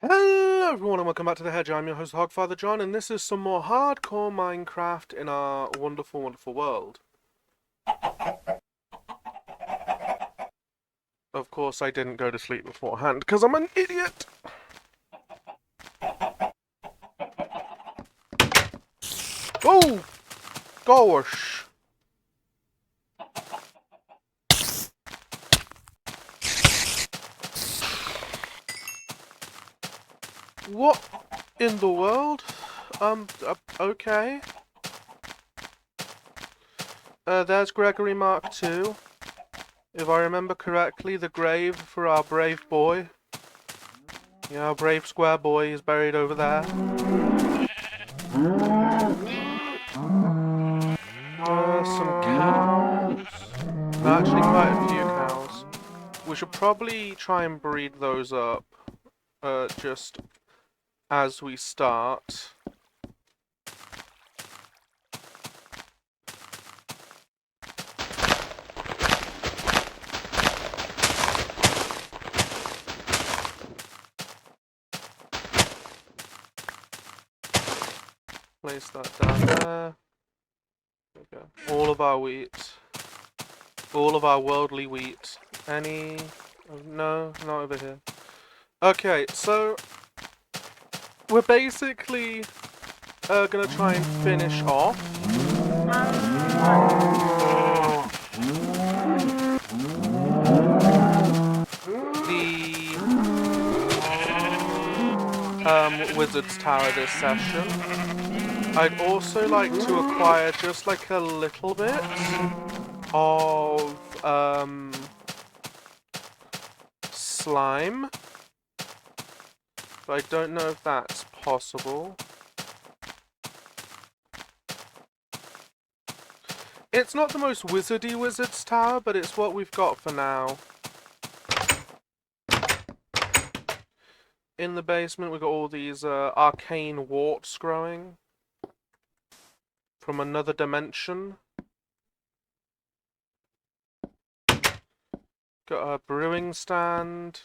Hello everyone and welcome back to The Hedge. I'm your host Hogfather John, and this is some more hardcore Minecraft in our wonderful, wonderful world. Of course I didn't go to sleep beforehand, because I'm an idiot! Oh! Gosh! What in the world? Okay. There's Gregory Mark II. If I remember correctly, the grave for our brave boy. Yeah, our brave square boy is buried over there. Some cows. Actually, quite a few cows. We should probably try and breed those up, just as we start. Place that down there. There we go. All of our wheat. All of our worldly wheat. Any? No, not over here. Okay, so we're basically gonna try and finish off the Wizard's Tower this session. I'd also like to acquire just like a little bit of slime, but I don't know if that's possible. It's not the most wizardy Wizard's Tower, but it's what we've got for now. In the basement we've got all these arcane warts growing from another dimension. Got a brewing stand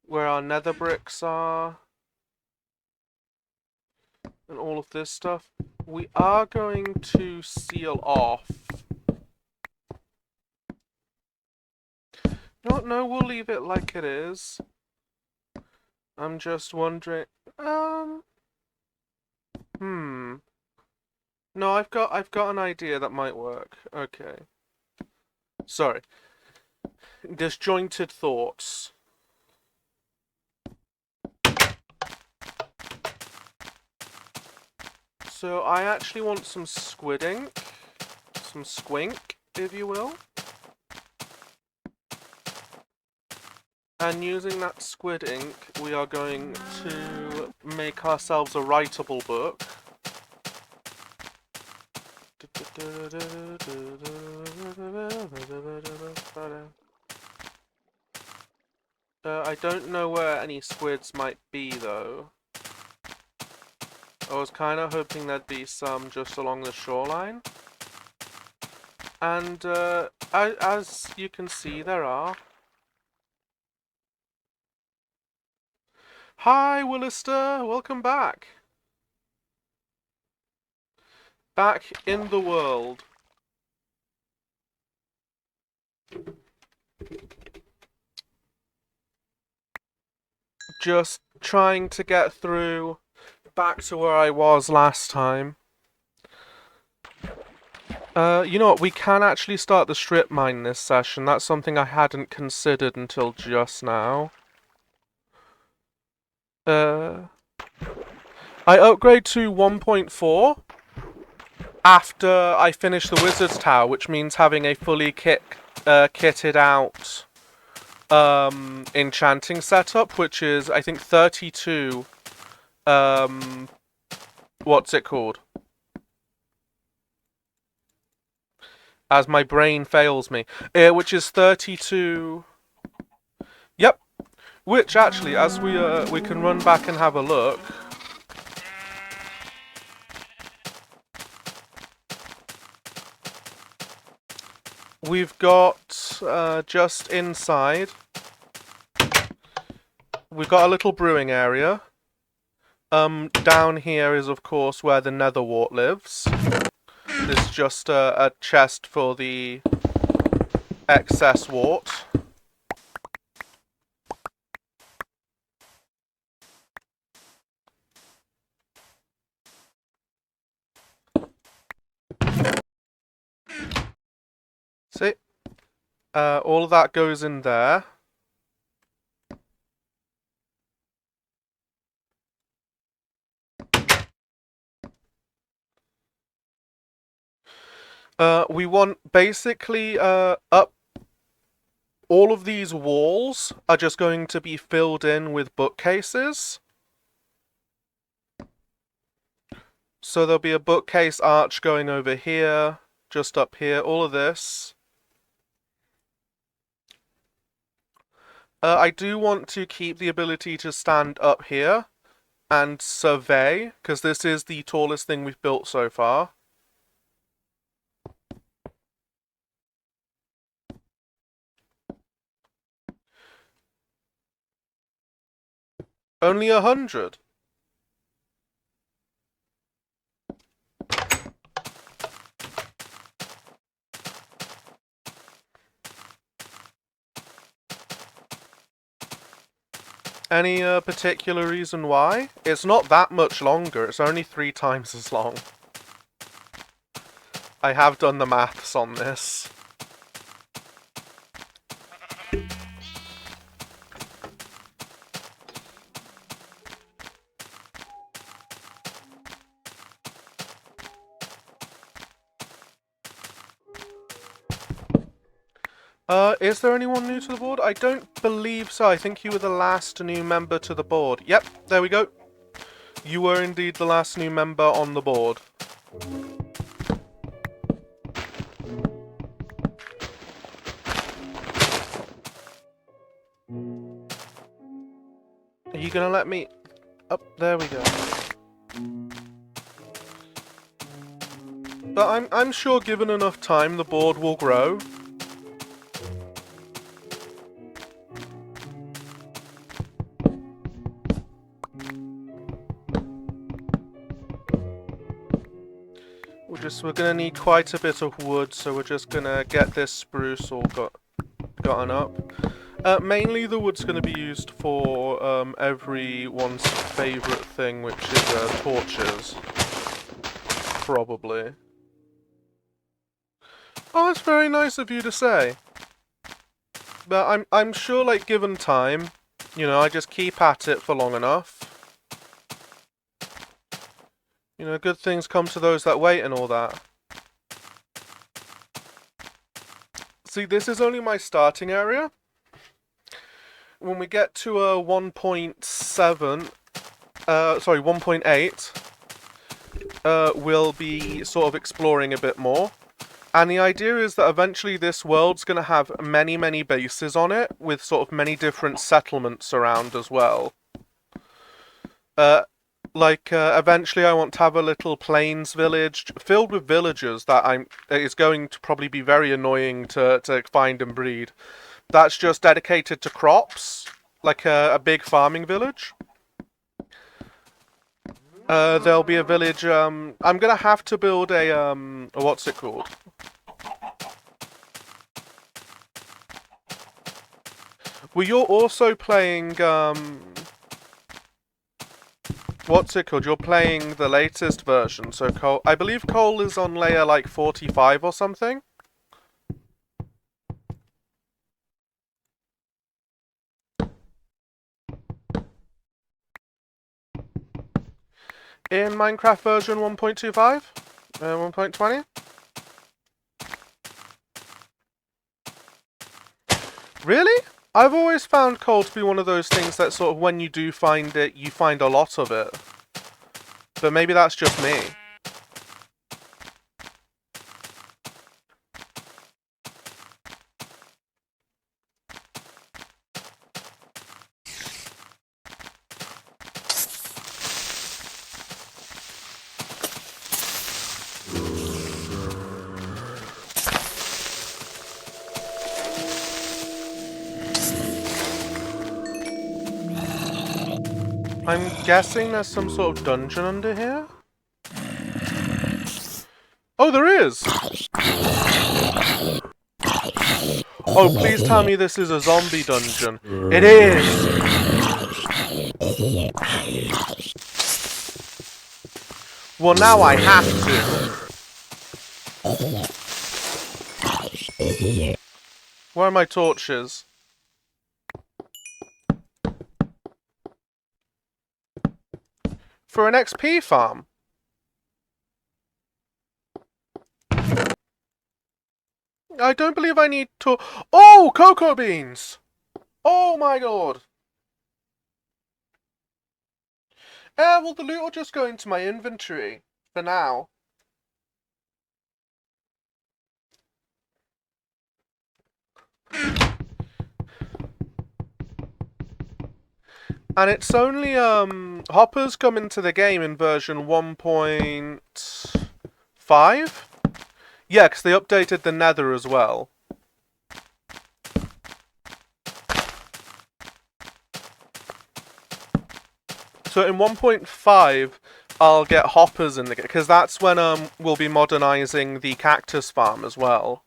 where our nether bricks are and all of this stuff. We are going to seal off. No, we'll leave it like it is. I'm just wondering. No, I've got an idea that might work. Okay. Sorry. Disjointed thoughts. So I actually want some squid ink. Some squink, if you will. And using that squid ink, we are going to make ourselves a writable book. I don't know where any squids might be, though. I was kind of hoping there'd be some just along the shoreline. And as you can see, there are. Hi, Willister! Welcome back! Back in the world. Just trying to get through back to where I was last time. You know what, we can actually start the strip mine this session. That's something I hadn't considered until just now. I upgrade to 1.4 after I finish the Wizard's Tower, which means having a fully kitted out enchanting setup, which is, I think, 32, what's it called? As my brain fails me. Which is 32... Yep. Which, actually, as we can run back and have a look. We've got, just inside, we've got a little brewing area. Down here is of course where the netherwort lives. This is just a chest for the excess wart. See? All of that goes in there. We want basically up. All of these walls are just going to be filled in with bookcases. So there'll be a bookcase arch going over here, just up here, all of this. I do want to keep the ability to stand up here and survey, because this is the tallest thing we've built so far. Only 100. Any particular reason why? It's not that much longer, it's only 3 times as long. I have done the maths on this. Is there anyone new to the board? I don't believe so. I think you were the last new member to the board. Yep, there we go. You were indeed the last new member on the board. Are you gonna let me... Oh, there we go. But I'm sure given enough time the board will grow. We're gonna need quite a bit of wood, so we're just gonna get this spruce all gotten up. Mainly the wood's gonna be used for everyone's favourite thing, which is torches. Probably. Oh, that's very nice of you to say. But I'm sure, like, given time, you know, I just keep at it for long enough. You know, good things come to those that wait and all that. See, this is only my starting area. When we get to 1.8, we'll be sort of exploring a bit more. And the idea is that eventually this world's going to have many, many bases on it, with sort of many different settlements around as well. Eventually I want to have a little plains village filled with villagers that is going to probably be very annoying to find and breed. That's just dedicated to crops, like a big farming village. There'll be a village, I'm gonna have to build a what's it called? Well, you're also playing, what's it called? You're playing the latest version, so Cole... I believe Cole is on layer, like, 45 or something? In Minecraft version 1.25? 1.20? Really? I've always found coal to be one of those things that sort of, when you do find it, you find a lot of it. But maybe that's just me. I'm guessing there's some sort of dungeon under here? Oh, there is! Oh, please tell me this is a zombie dungeon. It is! Well, now I have to. Where are my torches? For an XP farm? I don't believe I need to. Oh, cocoa beans! Oh my god! Well, the loot will just go into my inventory for now. And it's only, Hoppers come into the game in version 1.5? Yeah, because they updated the Nether as well. So in 1.5, I'll get Hoppers in the game, because that's when, we'll be modernizing the cactus farm as well.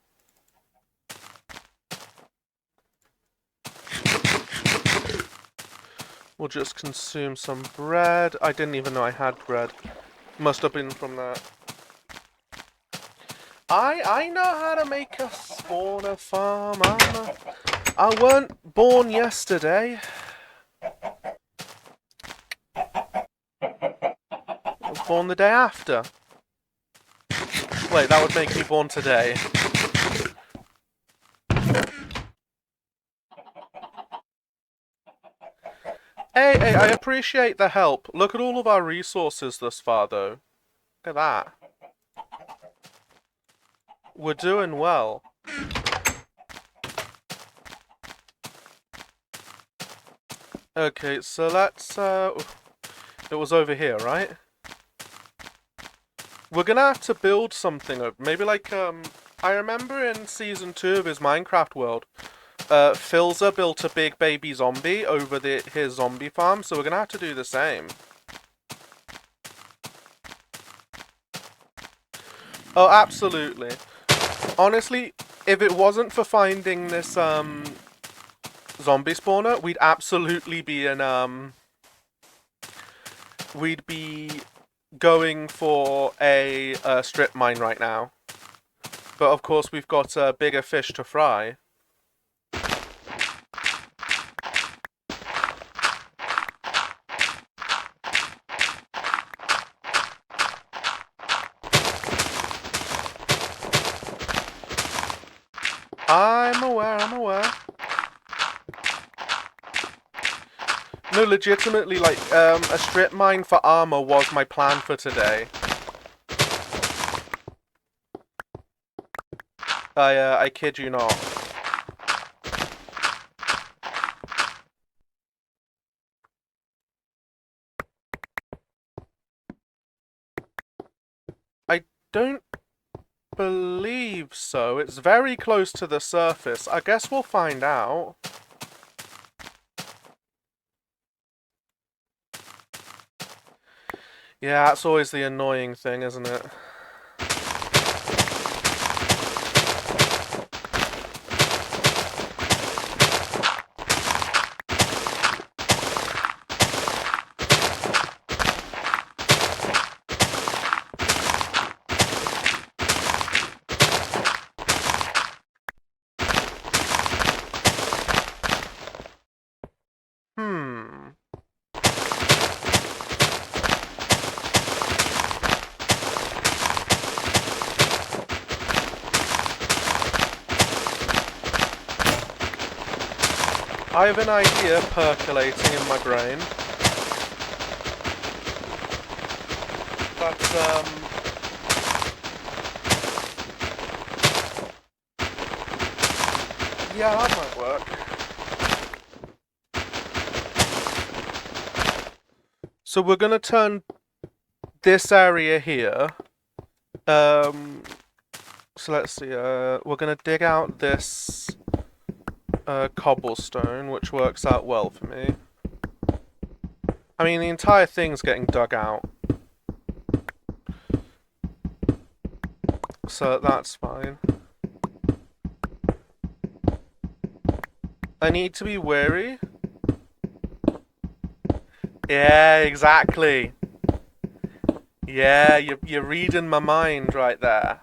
We'll just consume some bread. I didn't even know I had bread. Must have been from that. I know how to make a spawner farm. I weren't born yesterday. I was born the day after. Wait, that would make me born today. Hey, I appreciate the help. Look at all of our resources thus far, though. Look at that. We're doing well. Okay, so let's, it was over here, right? We're gonna have to build something up. Maybe like, I remember in Season 2 of his Minecraft world, Philza built a big baby zombie over his zombie farm, so we're gonna have to do the same. Oh, absolutely. Honestly, if it wasn't for finding this, zombie spawner, we'd absolutely be in, we'd be going for a strip mine right now. But of course, we've got bigger fish to fry. I'm aware. No, legitimately, like, a strip mine for armor was my plan for today. I kid you not. I don't believe so. It's very close to the surface. I guess we'll find out. Yeah, that's always the annoying thing, isn't it? I have an idea percolating in my brain. But, yeah, that might work. So we're gonna turn this area here. So let's see, we're gonna dig out this cobblestone, which works out well for me. I mean, the entire thing's getting dug out, so that's fine. I need to be wary. Yeah, exactly. Yeah, you're reading my mind right there.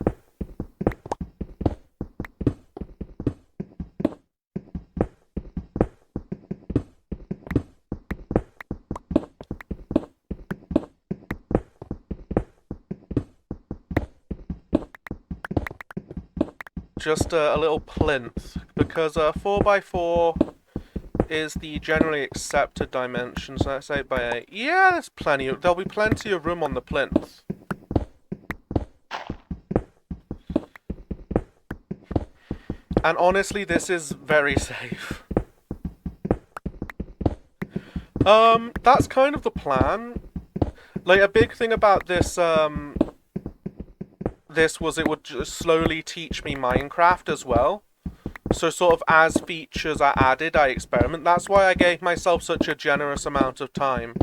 Just a little plinth, because 4x4 is the generally accepted dimension, so that's 8x8. Yeah, there'll be plenty of room on the plinth. And honestly, this is very safe. That's kind of the plan. Like, a big thing about this was it would just slowly teach me Minecraft as well. So sort of as features are added, I experiment. That's why I gave myself such a generous amount of time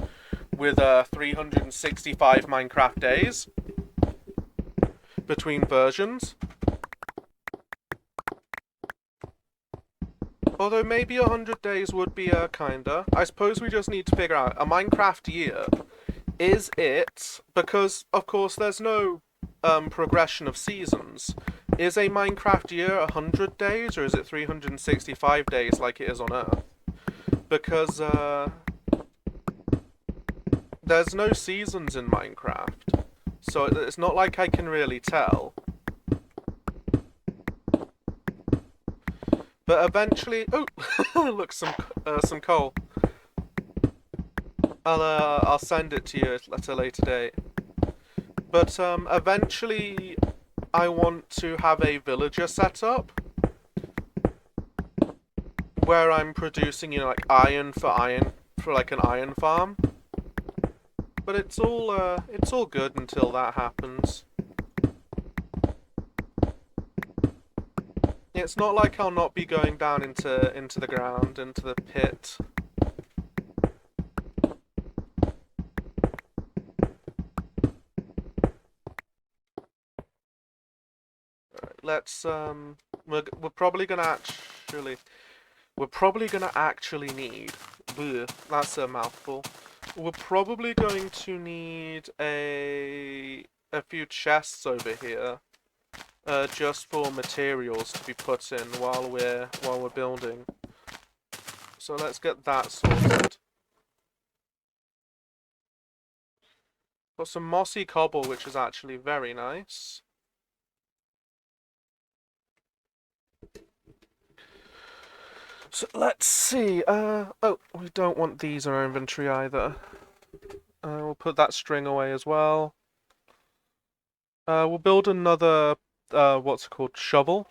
with 365 Minecraft days between versions. Although maybe 100 days would be kinda. I suppose we just need to figure out a Minecraft year. Is it, because of course there's no progression of seasons, is a Minecraft year 100 days or is it 365 days like it is on Earth? Because there's no seasons in Minecraft, so it's not like I can really tell. But eventually, oh, look, some coal. I'll send it to you at a later date. But eventually, I want to have a villager set up where I'm producing, like iron for like an iron farm. But it's all good until that happens. It's not like I'll not be going down into the ground, into the pit. Let's we're probably gonna actually need. Bleh, that's a mouthful. We're probably going to need a few chests over here, just for materials to be put in while we're building. So let's get that sorted. Got some mossy cobble, which is actually very nice. So let's see. Oh, we don't want these in our inventory either. We'll put that string away as well. We'll build another, what's it called, shovel.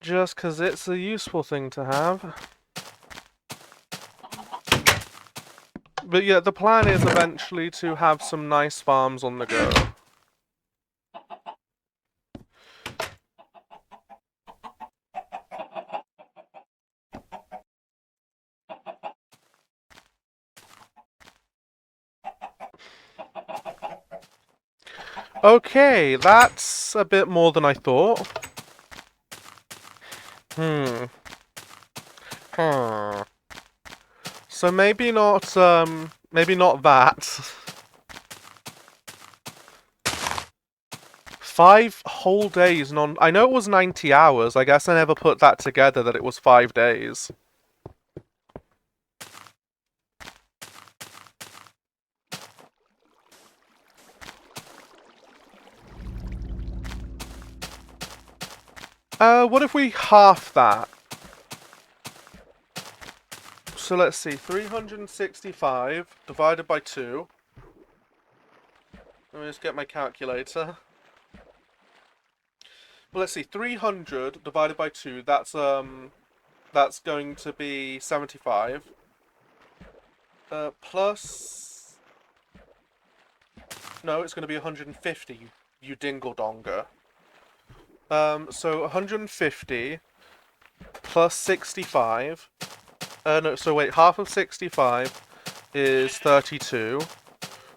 Just because it's a useful thing to have. But yeah, the plan is eventually to have some nice farms on the go. Okay, that's a bit more than I thought. Hmm. So maybe not that. 5 whole days I know it was 90 hours. I guess I never put that together that it was 5 days. What if we half that? So let's see, 365 divided by 2. Let me just get my calculator. Well, let's see, 300 divided by 2, that's going to be 75. Plus... No, it's going to be 150. you dingle donger. So 150 plus 65. No, so wait, half of 65 is 32.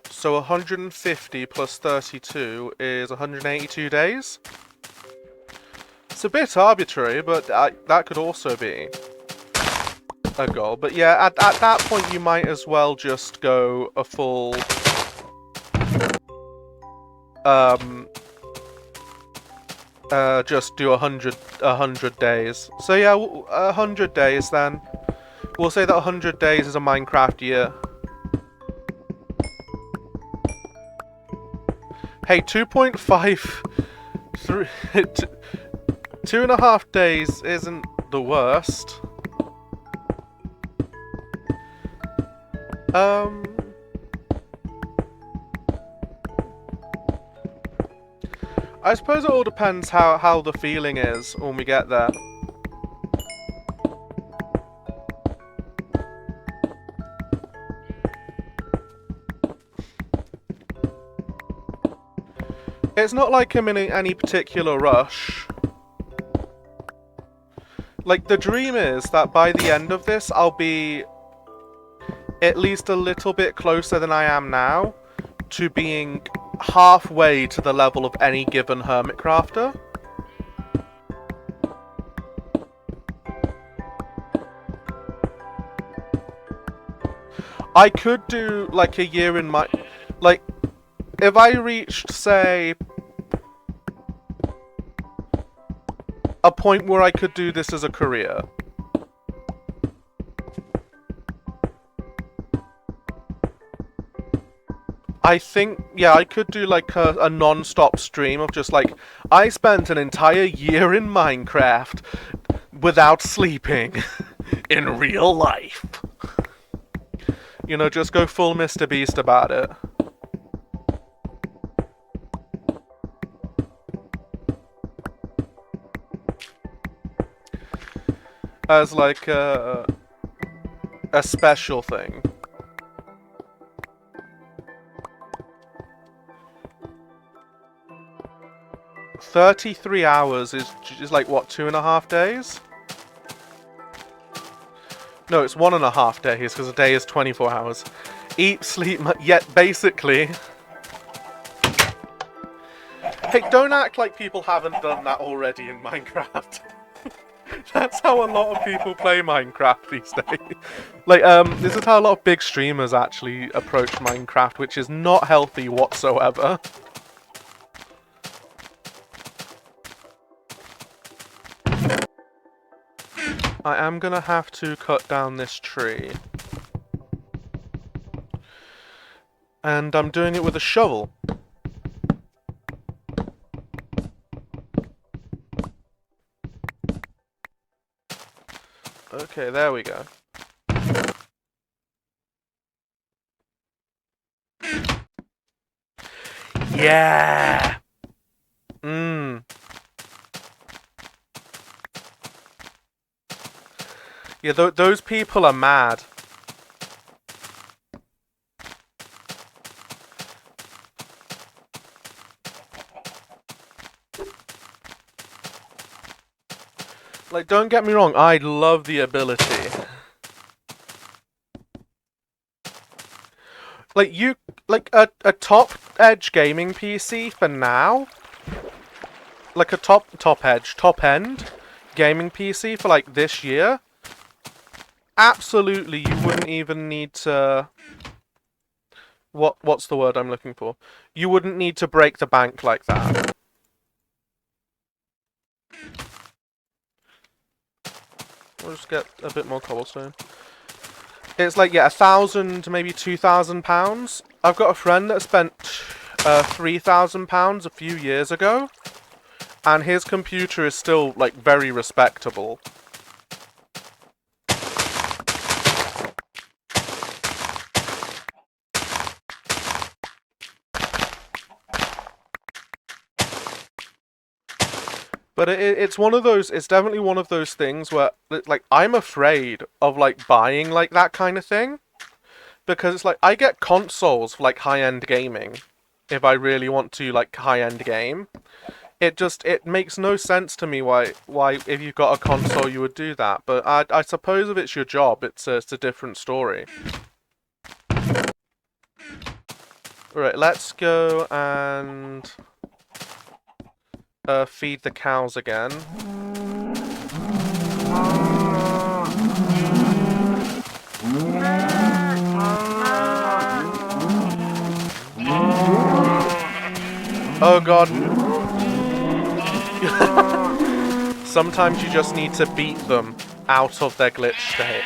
So 150 plus 32 is 182 days. It's a bit arbitrary, but that could also be a goal. But yeah, at that point you might as well just go a full just do 100 days. So yeah, 100 days then. We'll say that 100 days is a Minecraft year. Hey, 2.5 2.5 days isn't the worst. I suppose it all depends how the feeling is when we get there. It's not like I'm in any particular rush. Like, the dream is that by the end of this, I'll be at least a little bit closer than I am now to being halfway to the level of any given hermit crafter. I could do like a year in my... Like, if I reached, say, a point where I could do this as a career. I think, yeah, I could do like a non-stop stream of just like, I spent an entire year in Minecraft without sleeping in real life. You know, just go full Mr. Beast about it. As like a special thing. $33 hours is like what, 2.5 days? No, it's 1.5 days because a day is 24 hours. Eat, sleep, yet basically. Hey, don't act like people haven't done that already in Minecraft. That's how a lot of people play Minecraft these days. Like, this is how a lot of big streamers actually approach Minecraft, which is not healthy whatsoever. I am gonna have to cut down this tree. And I'm doing it with a shovel. Okay, there we go. Yeah! Yeah, those people are mad. Like, don't get me wrong, I love the ability. Like, a top-edge gaming PC for now? Like a top-end gaming PC for, like, this year? Absolutely, you wouldn't even need to... What's the word I'm looking for? You wouldn't need to break the bank like that. We'll just get a bit more cobblestone. It's like, yeah, 1,000, maybe £2,000. I've got a friend that spent £3,000 a few years ago, and his computer is still, like, very respectable. But it's one of those, it's definitely one of those things where, like, I'm afraid of, like, buying, like, that kind of thing. Because it's like, I get consoles for, like, high-end gaming. if I really want to like high-end game. It makes no sense to me why if you've got a console you would do that. But I suppose if it's your job, it's a different story. Right, let's go and feed the cows again. Oh god. Sometimes you just need to beat them out of their glitch state.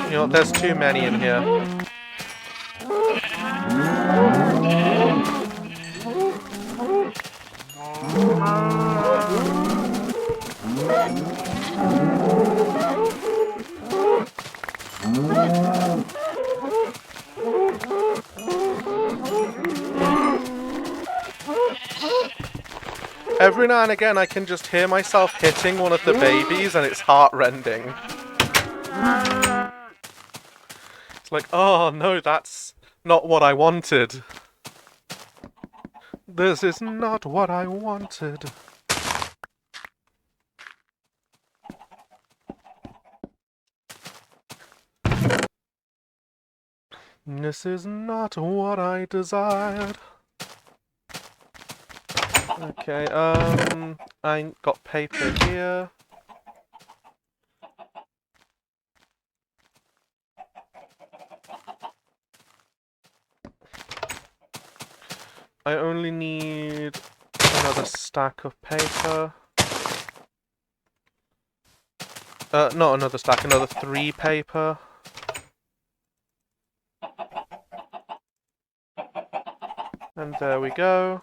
You know, there's too many in here. Every now and again I can just hear myself hitting one of the babies and it's heart-rending. It's like, oh no, that's not what I wanted. This is not what I wanted. This is not what I desired. Okay, I got paper here. I only need another stack of paper. Not another stack, another 3 paper. And there we go.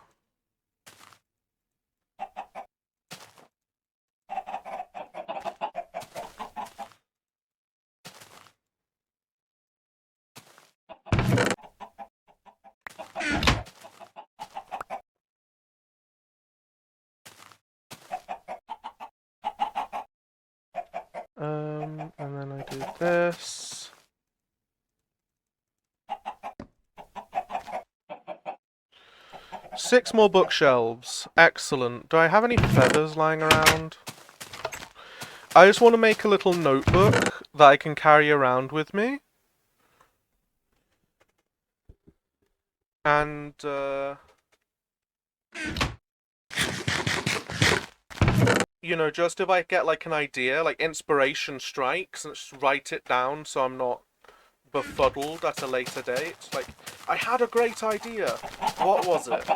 And then I do this. Six more bookshelves. Excellent. Do I have any feathers lying around? I just want to make a little notebook that I can carry around with me. And, you know, just if I get, like, an idea, like, inspiration strikes, and just write it down so I'm not befuddled at a later date. Like, I had a great idea. What was it?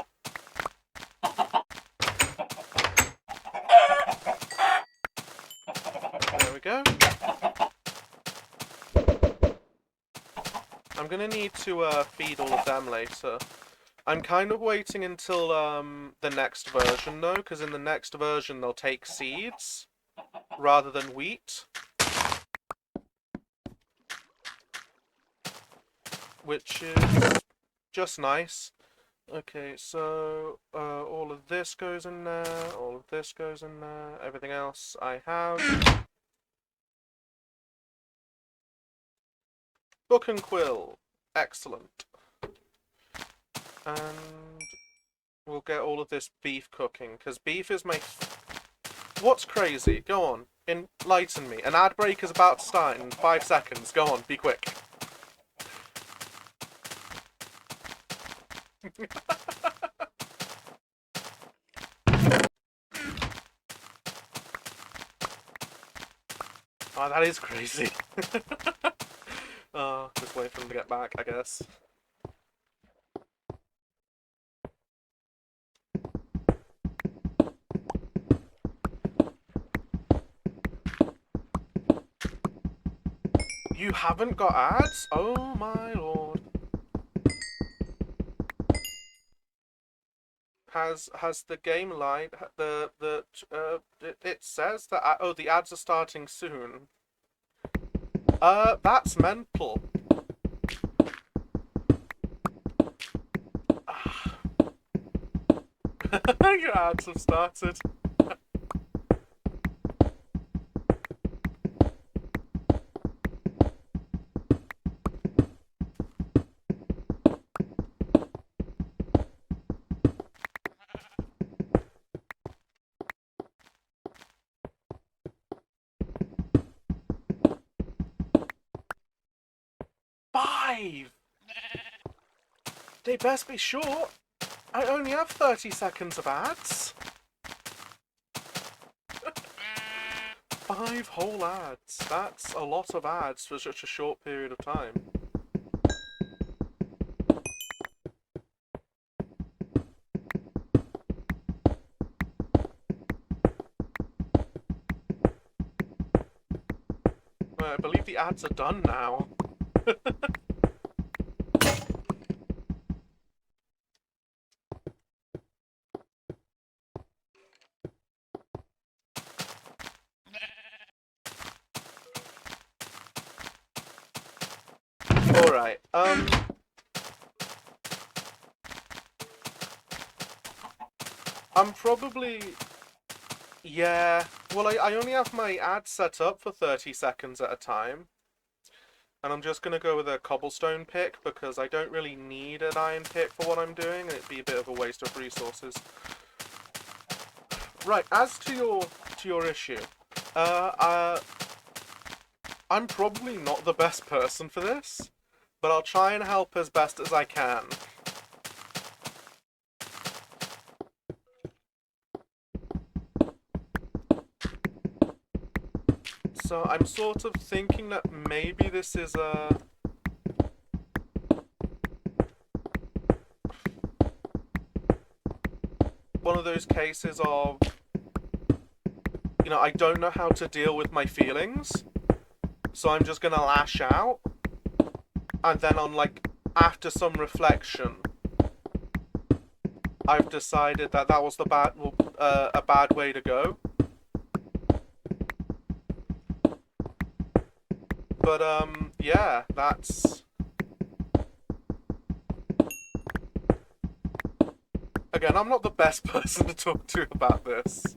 There we go. I'm gonna need to feed all of them later. I'm kind of waiting until the next version though, because in the next version they'll take seeds rather than wheat. Which is just nice. Okay, so all of this goes in there, all of this goes in there, everything else I have. Book and quill. Excellent. And we'll get all of this beef cooking, because beef is my... What's crazy? Go on. Enlighten me. An ad break is about to start in 5 seconds. Go on, be quick. Oh, that is crazy. Oh, just wait for them to get back, I guess. You haven't got ads? Oh my lord. Has the game lied? It says that the ads are starting soon. That's mental. Your ads have started. 5! They best be short. I only have 30 seconds of ads. 5 whole ads. That's a lot of ads for such a short period of time. I believe the ads are done now. Alright, I'm probably... Yeah, well I only have my ad set up for 30 seconds at a time. And I'm just gonna go with a cobblestone pick because I don't really need an iron pick for what I'm doing, and it'd be a bit of a waste of resources. Right, as to your issue, I'm probably not the best person for this, but I'll try and help as best as I can. So I'm sort of thinking that maybe this is one of those cases of, you know, I don't know how to deal with my feelings, so I'm just gonna lash out, and then after some reflection, I've decided that that was a bad way to go. But, yeah, that's... Again, I'm not the best person to talk to about this.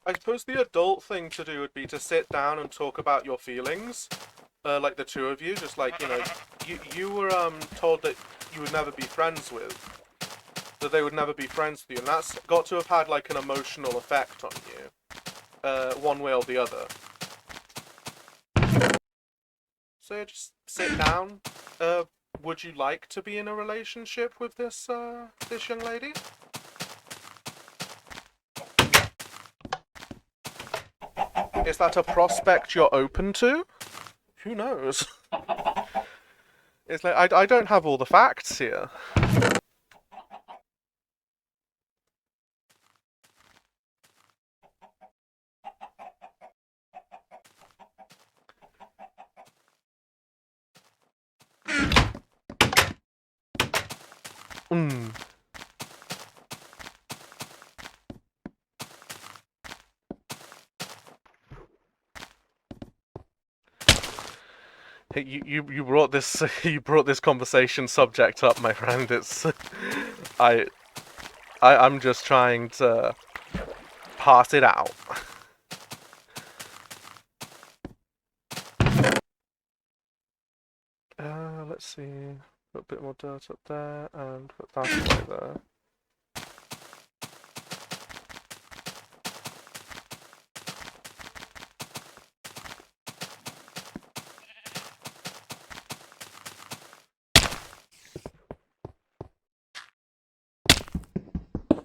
I suppose the adult thing to do would be to sit down and talk about your feelings. Like the two of you, just like, you know, you were told that you would never be friends with, that they would never be friends with you, and that's got to have had like an emotional effect on you, one way or the other. So yeah, just sit down. Would you like to be in a relationship with this this young lady? Is that a prospect you're open to? Who knows? It's like, I don't have all the facts here. Hmm. Hey, you brought this you brought this conversation subject up, my friend. It's I'm just trying to pass it out. Let's see. Put a bit more dirt up there and put that away there.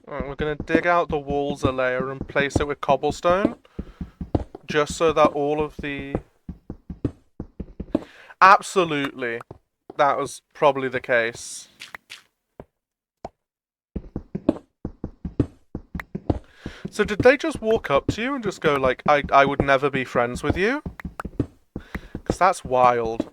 Alright, we're gonna dig out the walls a layer and place it with cobblestone, just so that all of the... Absolutely. That was probably the case. So did they just walk up to you and just go like, I would never be friends with you? Because that's wild.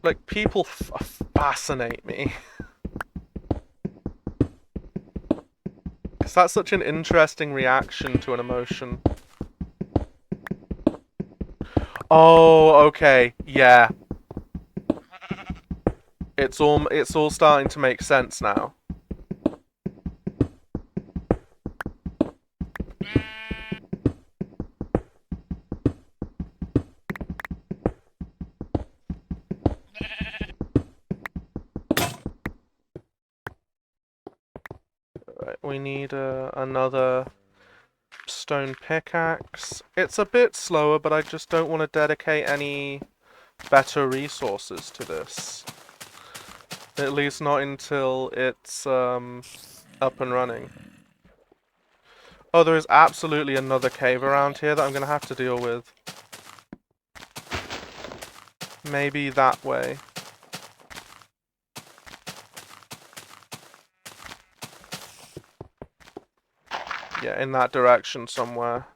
Like, people fascinate me. Because that's such an interesting reaction to an emotion. Oh, okay. Yeah. It's all starting to make sense now. Right, we need another stone pickaxe. It's a bit slower, but I just don't want to dedicate any better resources to this. At least not until it's up and running. Oh, there is absolutely another cave around here that I'm going to have to deal with. Maybe that way. Yeah, in that direction somewhere.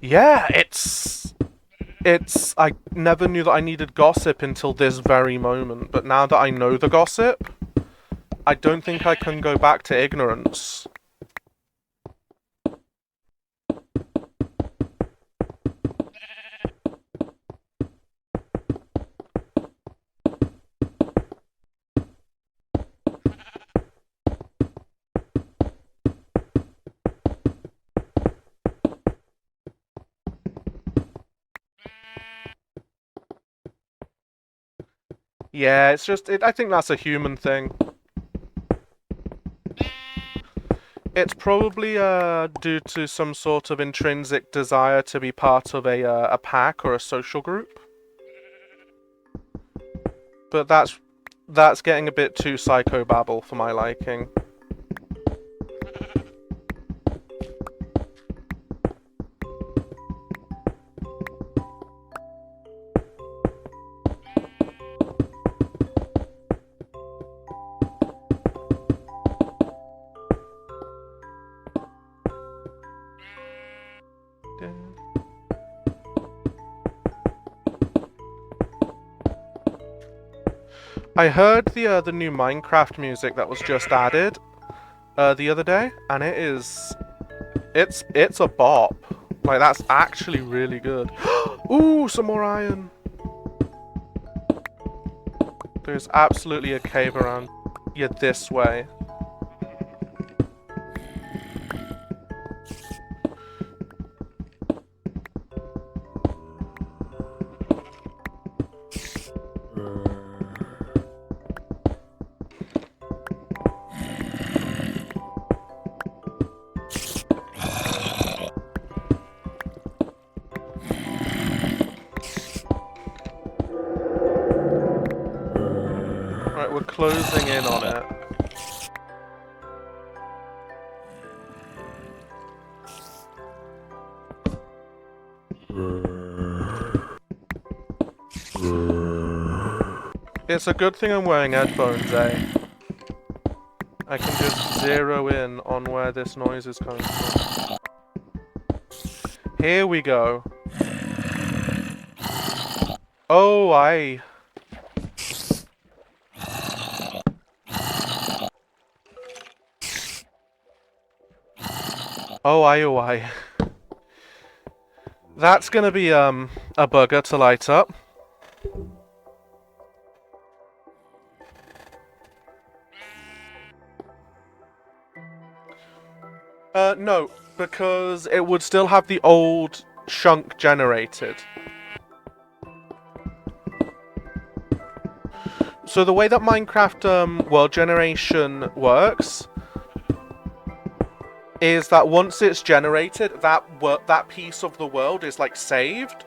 Yeah, I never knew that I needed gossip until this very moment, but now that I know the gossip, I don't think I can go back to ignorance. Yeah, it's just, I think that's a human thing. It's probably due to some sort of intrinsic desire to be part of a pack or a social group. But that's getting a bit too psychobabble for my liking. I heard the new Minecraft music that was just added the other day, and it's a bop. Like, that's actually really good. Ooh, some more iron. There's absolutely a cave around. Yeah, this way. Right, we're closing in on it. It's a good thing I'm wearing headphones, eh? I can just zero in on where this noise is coming from. Here we go. Oh, aye. Oh, aye, oh, aye. That's gonna be, a bugger to light up. No, because it would still have the old chunk generated. So the way that Minecraft world generation works is that once it's generated, that piece of the world is like saved.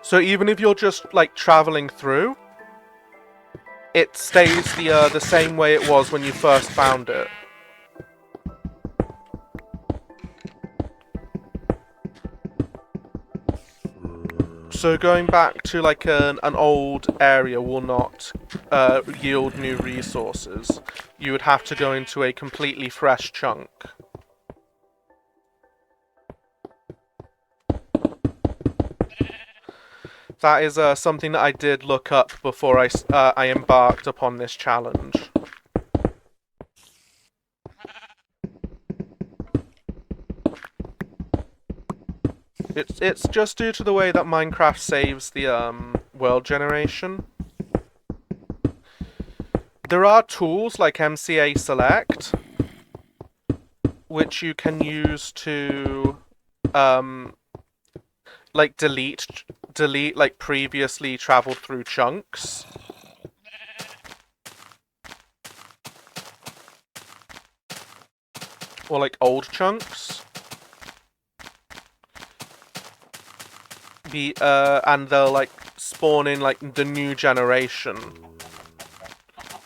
So even if you're just like traveling through, it stays the same way it was when you first found it. So going back to like an old area will not yield new resources. You would have to go into a completely fresh chunk. That is something that I did look up before I embarked upon this challenge. It's just due to the way that Minecraft saves the world generation. There are tools like MCA Select, which you can use to like delete like previously traveled through chunks. Or like old chunks. And they'll like spawn in like the new generation.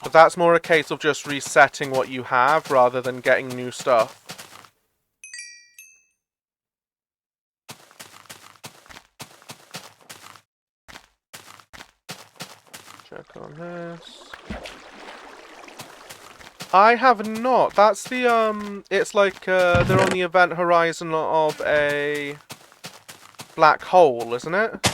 But that's more a case of just resetting what you have rather than getting new stuff. Check on this. I have not. That's the it's like they're on the event horizon of a black hole, isn't it?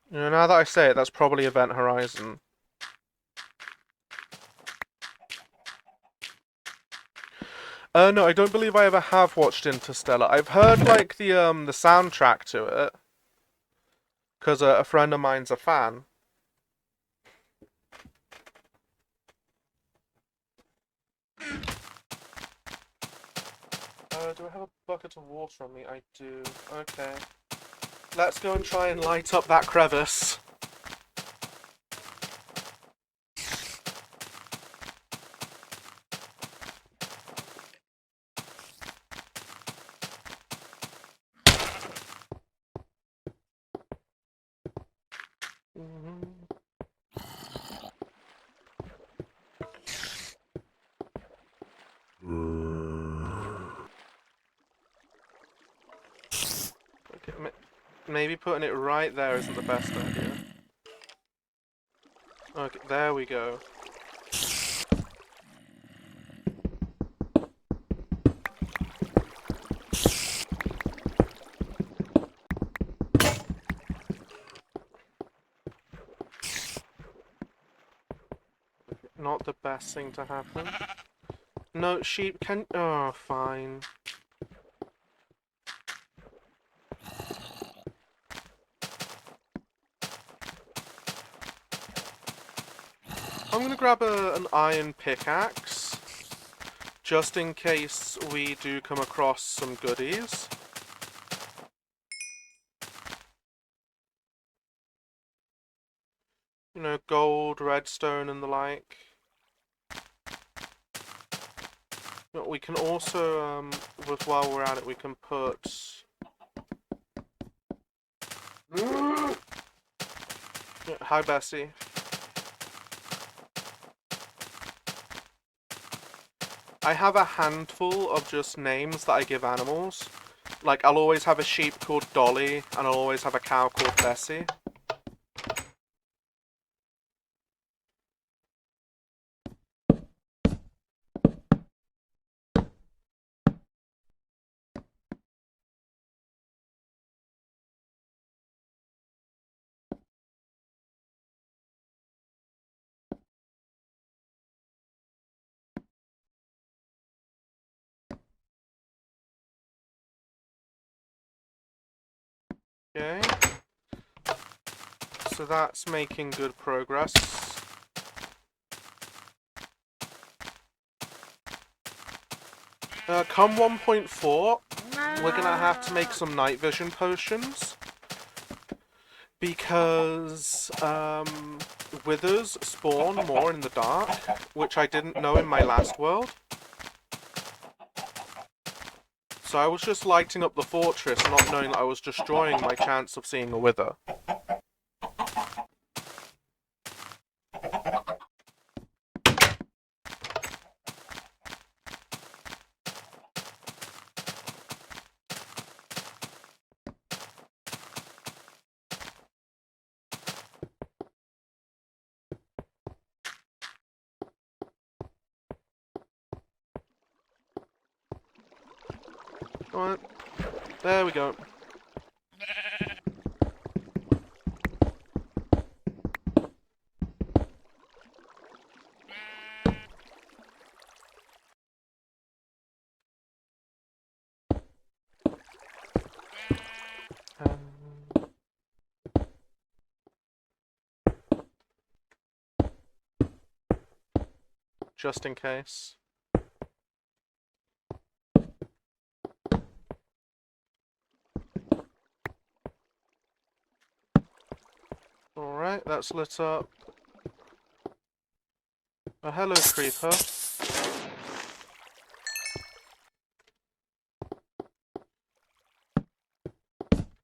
You know, now that I say it, that's probably event horizon. No, I don't believe I ever have watched Interstellar. I've heard like the soundtrack to it, because a friend of mine's a fan. Do I have a bucket of water on me? I do. Okay. Let's go and try and light up that crevice. Okay, maybe putting it right there isn't the best idea. Okay, there we go. Not the best thing to happen. No, sheep can... Oh, fine. I'm gonna grab an iron pickaxe, just in case we do come across some goodies. You know, gold, redstone, and the like. But we can also, while we're at it, we can put... Yeah, hi, Bessie. I have a handful of just names that I give animals. Like, I'll always have a sheep called Dolly, and I'll always have a cow called Bessie. Okay. So that's making good progress. Come 1.4, we're gonna have to make some night vision potions. Because, withers spawn more in the dark, which I didn't know in my last world. So I was just lighting up the fortress, not knowing that I was destroying my chance of seeing a wither. Come on. There we go. Just in case. Alright, that's lit up. Oh, hello, creeper.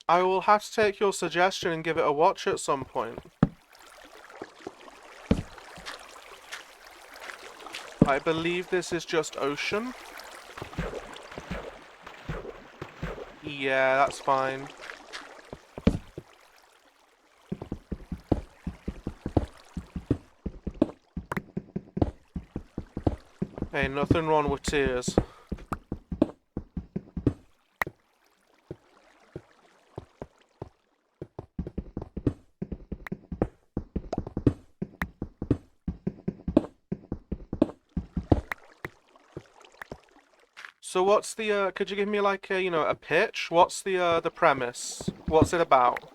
I will have to take your suggestion and give it a watch at some point. I believe this is just ocean. Yeah, that's fine. Hey, nothing wrong with tears. So what's the, could you give me like a, a pitch? What's the premise? What's it about?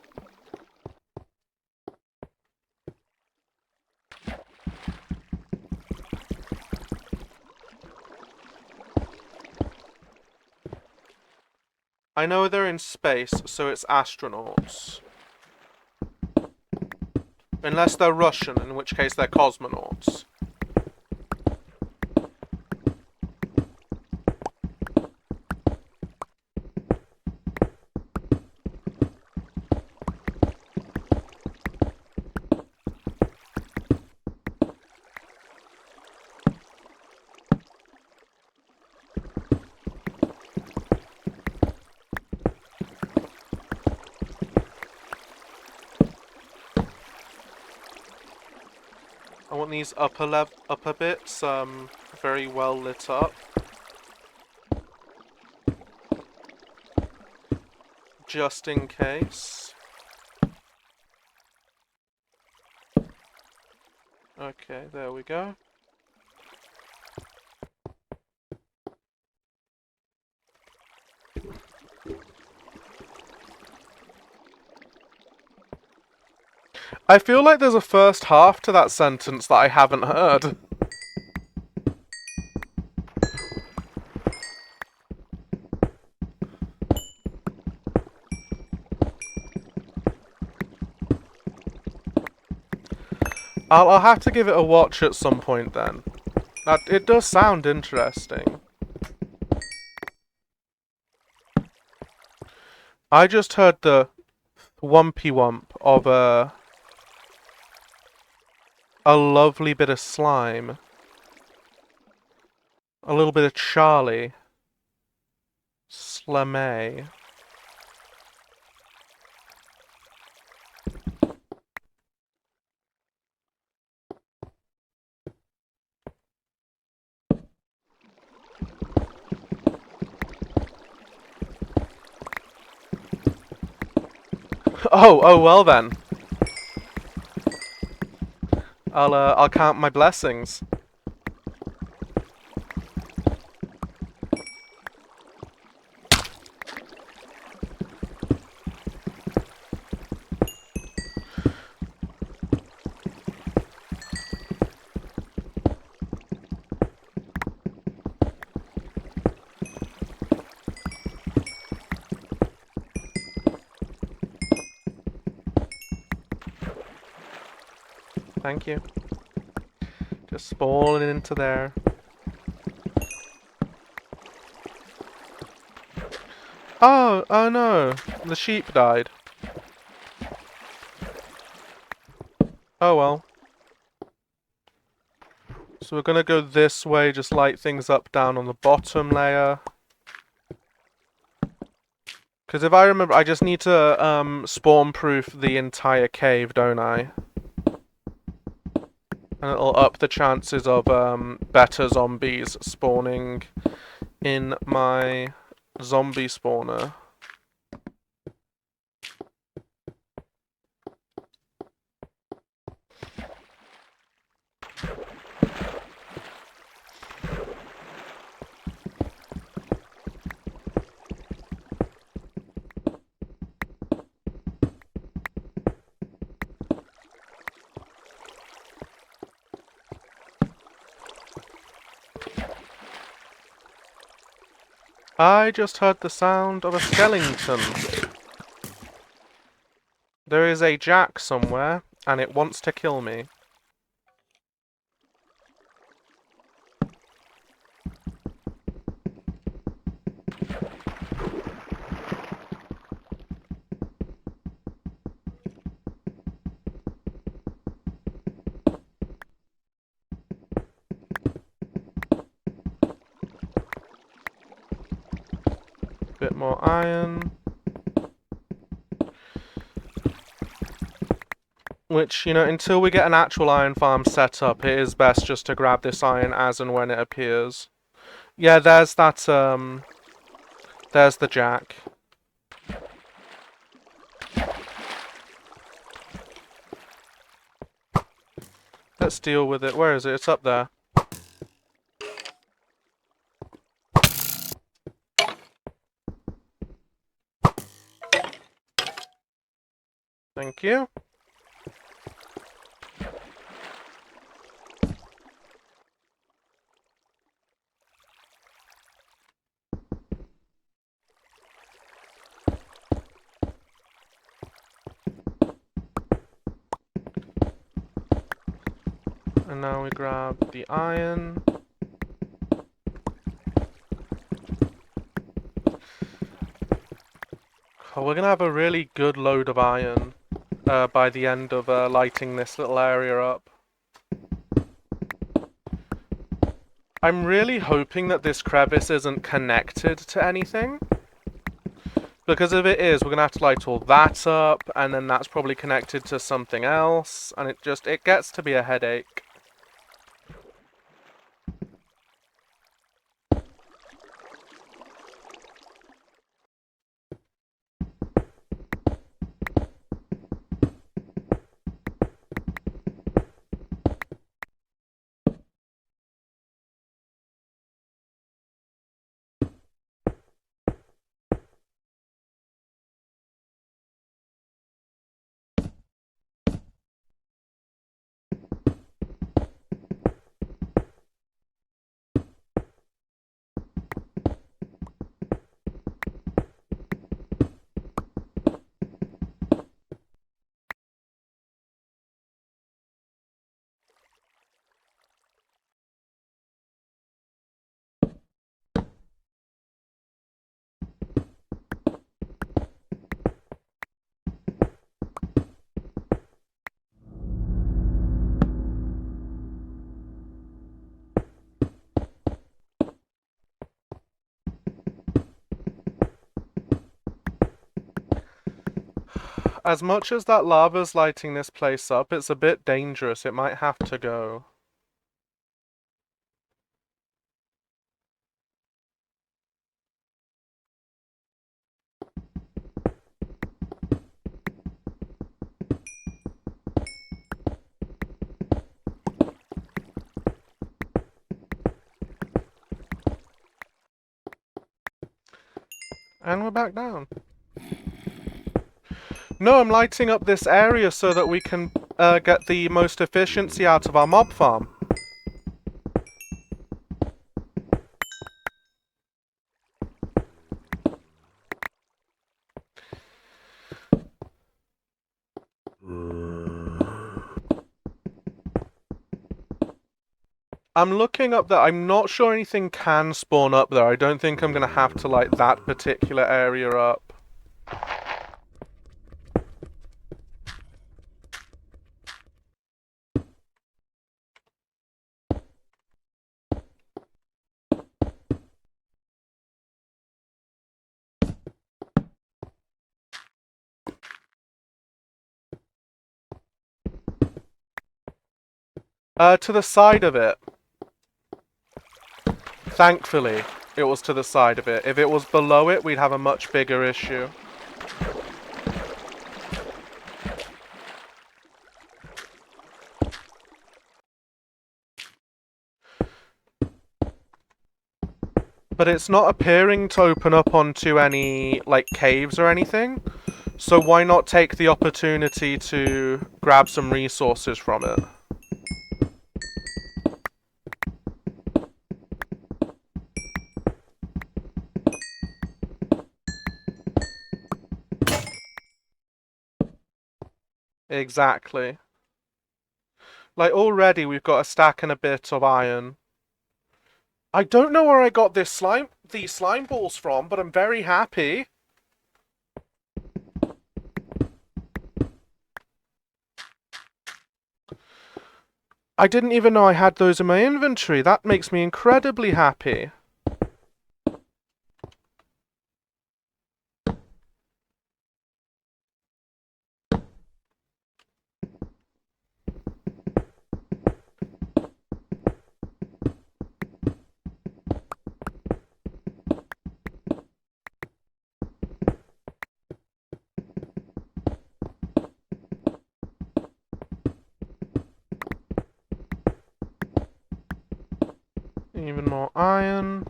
I know they're in space, so it's astronauts. Unless they're Russian, in which case they're cosmonauts. I want these upper bits, very well lit up. Just in case. Okay, there we go. I feel like there's a first half to that sentence that I haven't heard. I'll have to give it a watch at some point then. It does sound interesting. I just heard the wumpy wump of a lovely bit of slime. A little bit of Charlie. Slamay. Oh well then. I'll count my blessings. Thank you. Just spawning into there. Oh no. The sheep died. Oh well. So we're gonna go this way, just light things up down on the bottom layer. Because if I remember, I just need to spawn-proof the entire cave, don't I? And it'll up the chances of better zombies spawning in my zombie spawner. I just heard the sound of a skeleton. There is a jack somewhere, and it wants to kill me. Bit more iron. Which, you know, until we get an actual iron farm set up, it is best just to grab this iron as and when it appears. Yeah, there's that, there's the jack. Let's deal with it. Where is it? It's up there. Thank you. And now we grab the iron. Oh, we're gonna have a really good load of iron by the end of lighting this little area up. I'm really hoping that this crevice isn't connected to anything. Because if it is, we're gonna have to light all that up, and then that's probably connected to something else, and it gets to be a headache. As much as that lava's lighting this place up, it's a bit dangerous. It might have to go. And we're back down. No, I'm lighting up this area so that we can get the most efficiency out of our mob farm. I'm looking up there. I'm not sure anything can spawn up there. I don't think I'm going to have to light that particular area up. To the side of it. Thankfully. it was to the side of it. If it was below it, we'd have a much bigger issue. But it's not appearing to open up onto any, like, caves or anything. So why not take the opportunity to grab some resources from it? Exactly. Like, already we've got a stack and a bit of iron. I don't know where I got these slime balls from, but I'm very happy. I didn't even know I had those in my inventory. That makes me incredibly happy. Even more iron.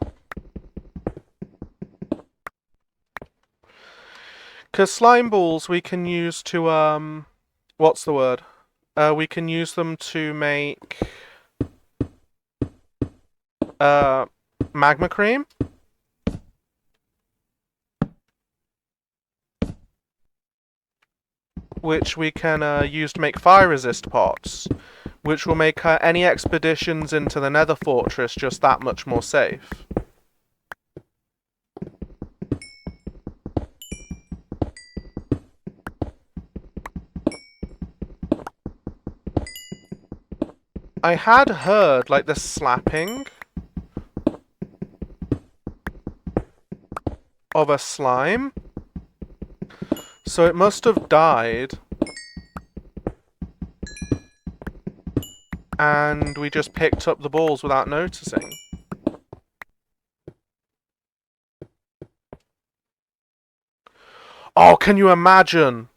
Because slime balls we can use to, what's the word? We can use them to make, magma cream. Which we can use to make fire resist pots. Which will make any expeditions into the Nether Fortress just that much more safe. I had heard, like, the slapping of a slime. So it must have died. And we just picked up the balls without noticing. Oh, can you imagine?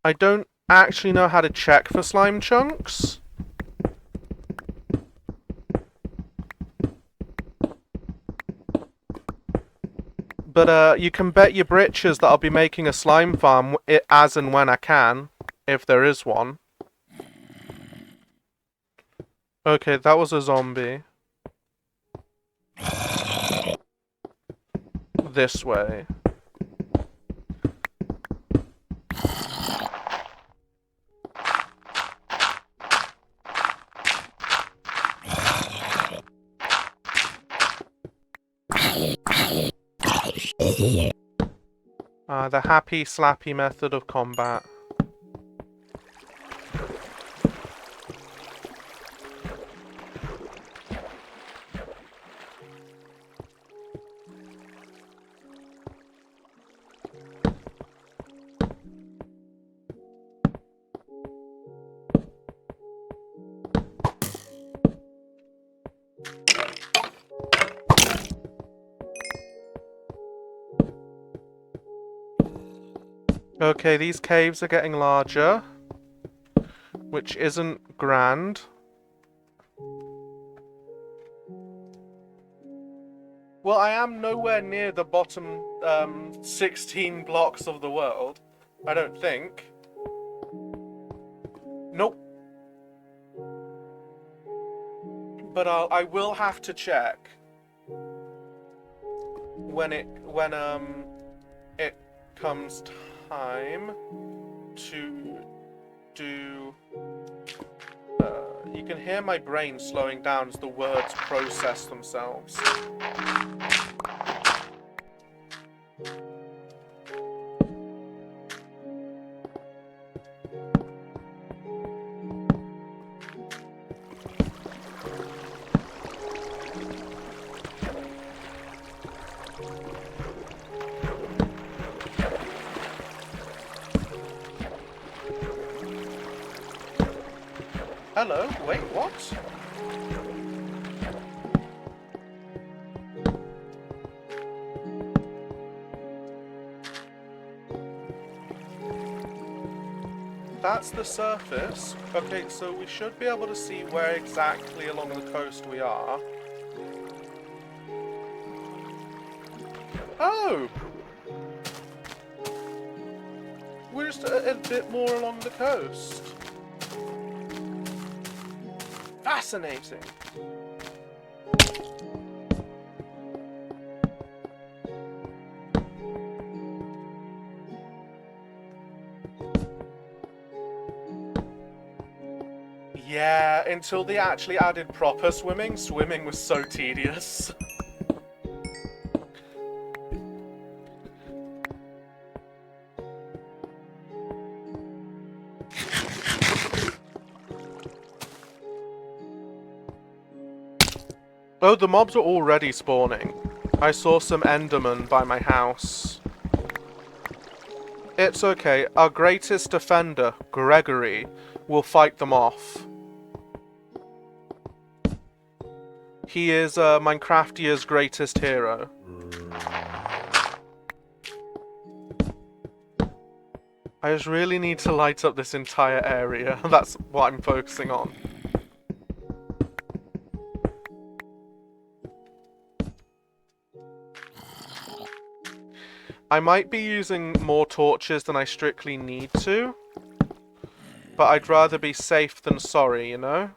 I don't actually know how to check for slime chunks. But you can bet your britches that I'll be making a slime farm as and when I can, if there is one. Okay, that was a zombie. This way. The happy slappy method of combat. Okay, these caves are getting larger, which isn't grand. Well, I am nowhere near the bottom 16 blocks of the world. I don't think. Nope. But I will have to check when it comes time to do. You can hear my brain slowing down as the words process themselves. Hello? Wait, what? That's the surface. Okay, so we should be able to see where exactly along the coast we are. Oh! We're just a bit more along the coast. Fascinating. Yeah, until they actually added proper swimming, swimming was so tedious. Oh, the mobs are already spawning. I saw some Endermen by my house. It's okay, our greatest defender, Gregory, will fight them off. He is Minecraftier's greatest hero. I just really need to light up this entire area. That's what I'm focusing on. I might be using more torches than I strictly need to, but I'd rather be safe than sorry, you know?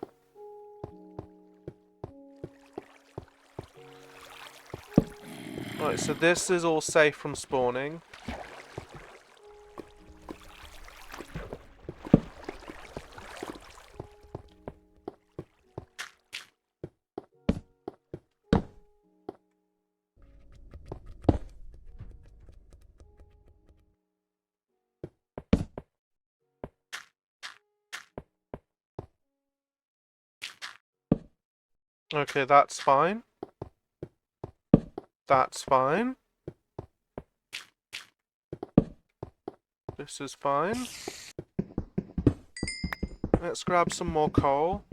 Right, so this is all safe from spawning. Okay, that's fine. That's fine. This is fine. Let's grab some more coal.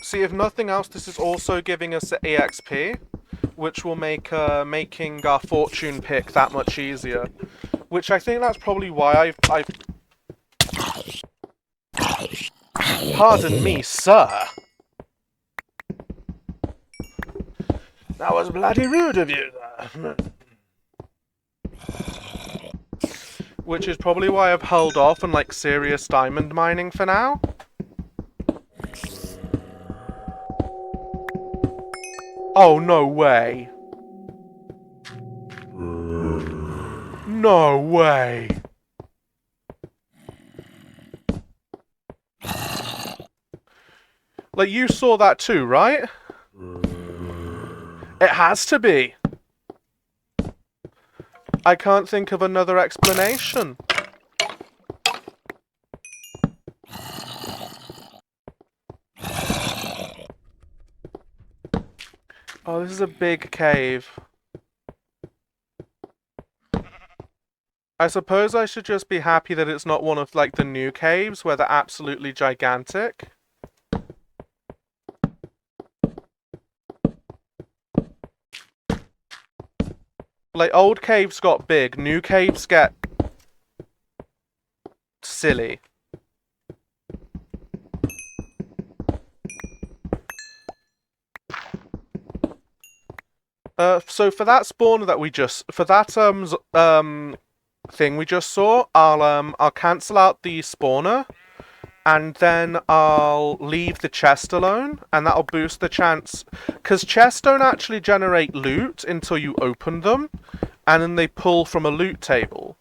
See, if nothing else, this is also giving us the EXP, which will make making our fortune pick that much easier. Which I think that's probably why I've... Pardon me, sir! That was bloody rude of you, sir. Which is probably why I've held off on, like, serious diamond mining for now. Oh, no way. No way. Like, you saw that too, right? It has to be. I can't think of another explanation. Oh, this is a big cave. I suppose I should just be happy that it's not one of, like, the new caves where they're absolutely gigantic. Like, old caves got big, new caves get silly. So for that spawner that we just, for that thing we just saw, I'll cancel out the spawner, and then I'll leave the chest alone, and that'll boost the chance, because chests don't actually generate loot until you open them, and then they pull from a loot table.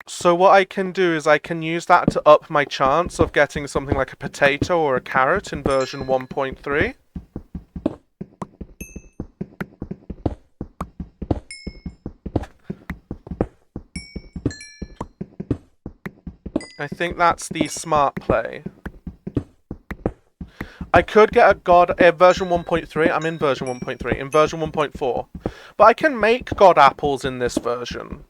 So what I can do is I can use that to up my chance of getting something like a potato or a carrot in version 1.3. I think that's the smart play. I could get a version 1.3. I'm in version 1.3. In version 1.4. But I can make God apples in this version.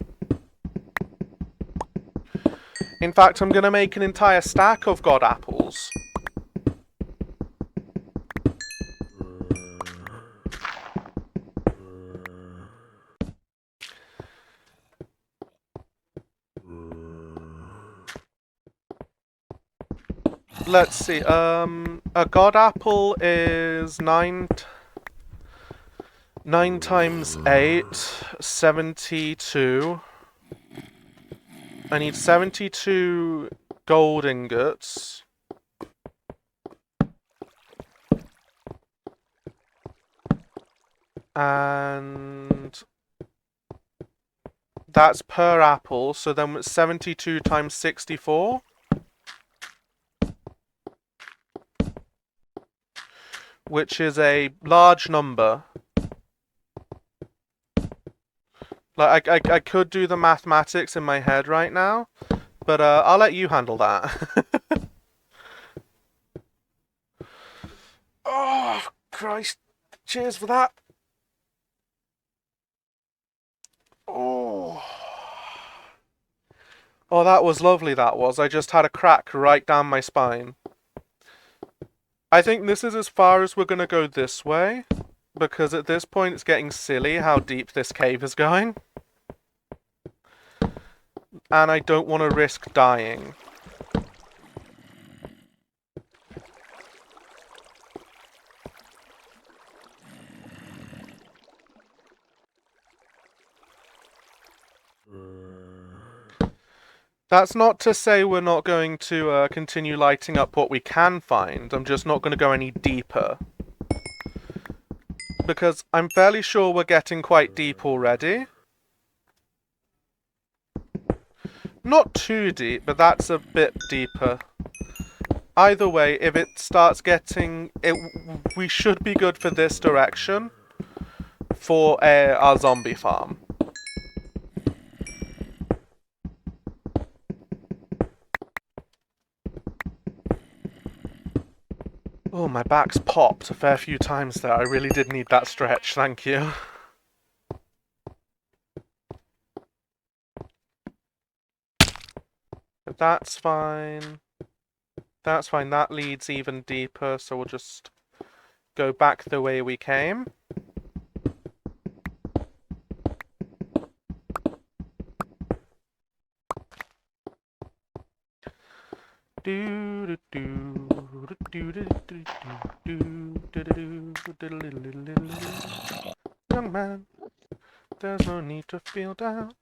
In fact, I'm going to make an entire stack of God apples. Let's see, a God apple is 9 times 8, 72. I need 72 gold ingots. And that's per apple, so then it's 72 times 64. Which is a large number. Like, I could do the mathematics in my head right now, but I'll let you handle that. Oh, Christ. Cheers for that. Oh. Oh, that was lovely, that was. I just had a crack right down my spine. I think this is as far as we're going to go this way, because at this point it's getting silly how deep this cave is going. And I don't want to risk dying. That's not to say we're not going to continue lighting up what we can find. I'm just not going to go any deeper. Because I'm fairly sure we're getting quite deep already. Not too deep, but that's a bit deeper. Either way, if it starts getting... we should be good for this direction for our zombie farm. Oh, my back's popped a fair few times there. I really did need that stretch, thank you. But that's fine. That's fine, that leads even deeper, so we'll just go back the way we came. Young man, there's no need to feel down.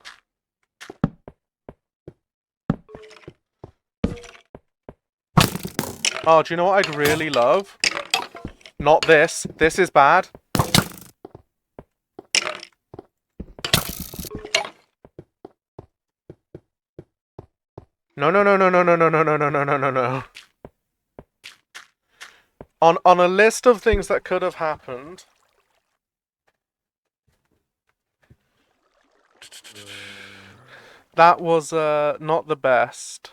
Oh, do you know what I'd really love? Not this. This is bad. No, no, no, no, no, no, no, no, no, no, no, no, no, no. On a list of things that could have happened. That was not the best.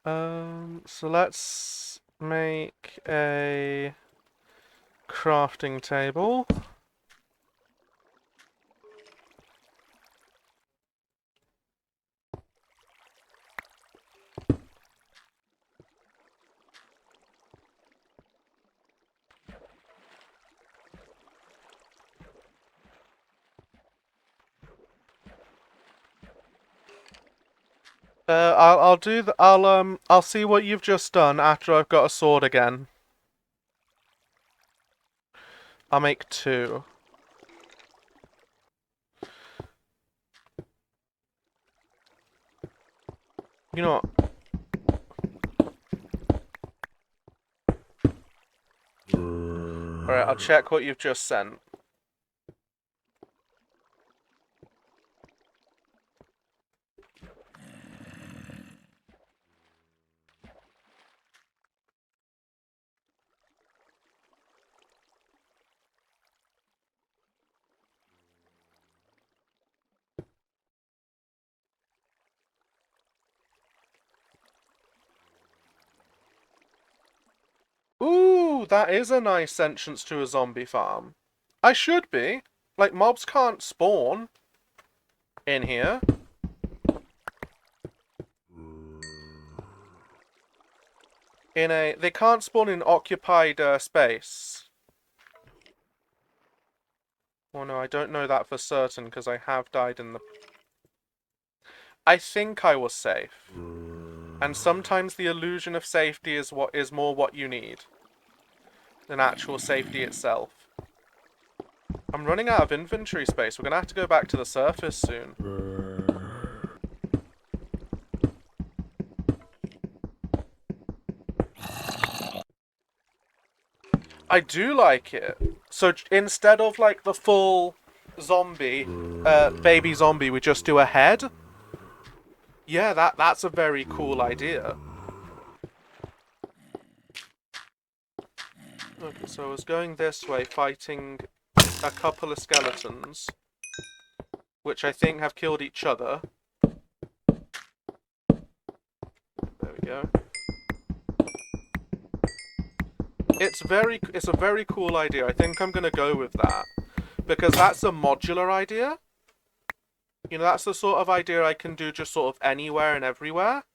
So let's make a crafting table. I'll do the I'll see what you've just done after I've got a sword again. I'll make 2. You know what? Alright, I'll check what you've just sent. Ooh, that is a nice entrance to a zombie farm. I should be. Like, mobs can't spawn in here. They can't spawn in occupied space. Well, no, I don't know that for certain because I have died in the... I think I was safe. And sometimes the illusion of safety is more what you need than actual safety itself. I'm running out of inventory space. We're gonna have to go back to the surface soon. I do like it. So instead of like the full zombie, baby zombie, we just do a head. Yeah, that's a very cool idea. Okay, so I was going this way, fighting a couple of skeletons, which I think have killed each other. There we go. It's a very cool idea. I think I'm gonna go with that because that's a modular idea. You know, that's the sort of idea I can do just sort of anywhere and everywhere.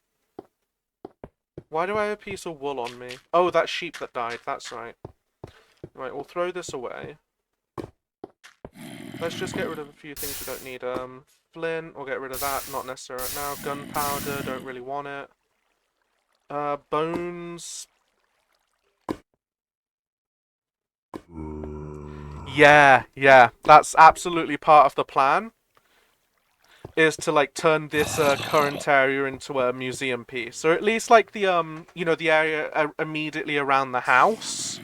Why do I have a piece of wool on me? Oh, that sheep that died. That's right. Right, we'll throw this away. Let's just get rid of a few things we don't need. Flint, we'll get rid of that. Not necessary right now. Gunpowder, don't really want it. Bones. Yeah. That's absolutely part of the plan. Is to like turn this current area into a museum piece, or at least like the you know, the area immediately around the house.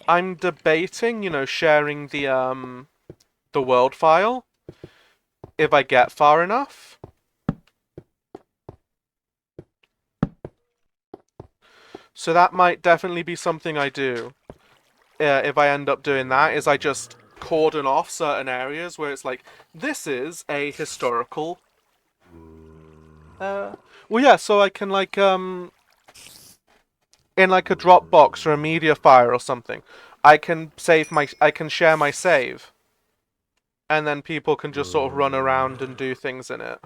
I'm debating, you know, sharing the world file if I get far enough. So that might definitely be something I do. If I end up doing that, is I just cordon off certain areas where it's like, this is a historical... well, yeah, so I can, like, in, like, a Dropbox or a media file or something, I can share my save. And then people can just sort of run around and do things in it.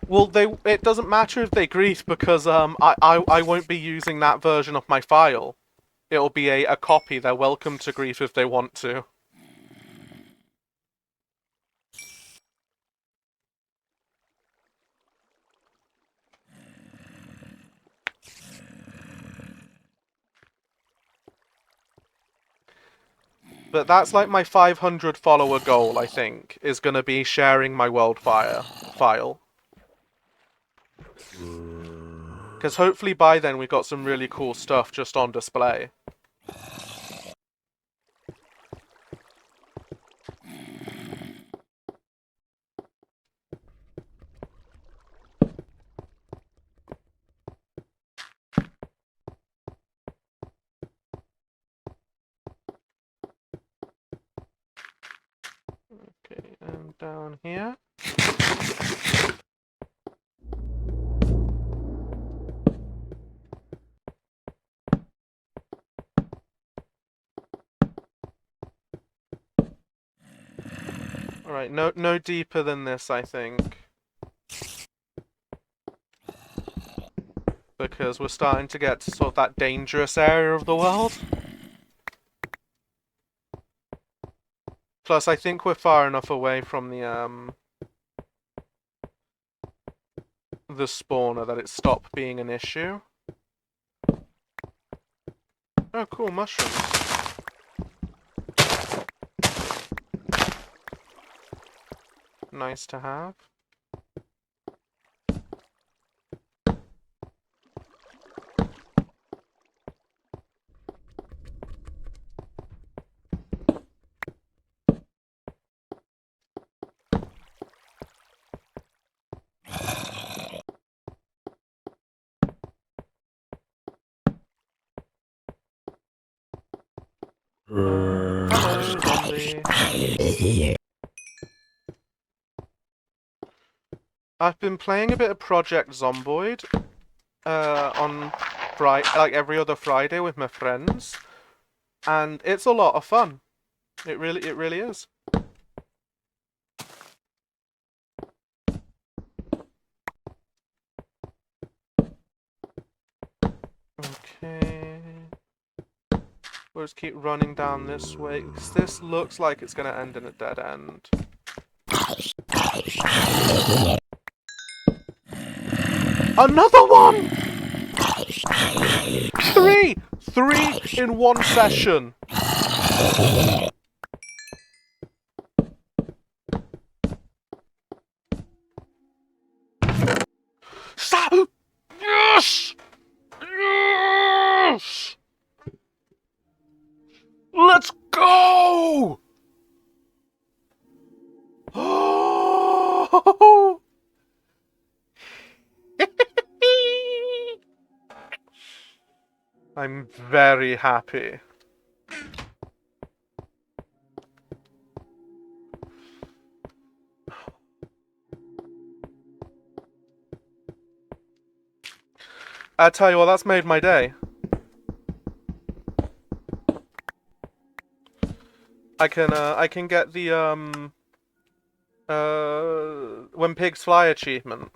Well, it doesn't matter if they grief because I won't be using that version of my file. It'll be a copy. They're welcome to grief if they want to. But that's like my 500 follower goal, I think, is gonna be sharing my WorldFire file. Because hopefully by then we got some really cool stuff just on display. Okay, and down here. Alright, no deeper than this, I think. Because we're starting to get to sort of that dangerous area of the world. Plus, I think we're far enough away from the spawner that it stopped being an issue. Oh, cool, mushrooms. Nice to have. I've been playing a bit of Project Zomboid on Friday, like every other Friday with my friends, and it's a lot of fun. It really is. Okay. We'll just keep running down this way, because this looks like it's going to end in a dead end. Another one! Three! Three in one session. Stop! Yes! Yes! Let's go! Oh! I'm very happy. I tell you what, that's made my day. I can get the when pigs fly achievement.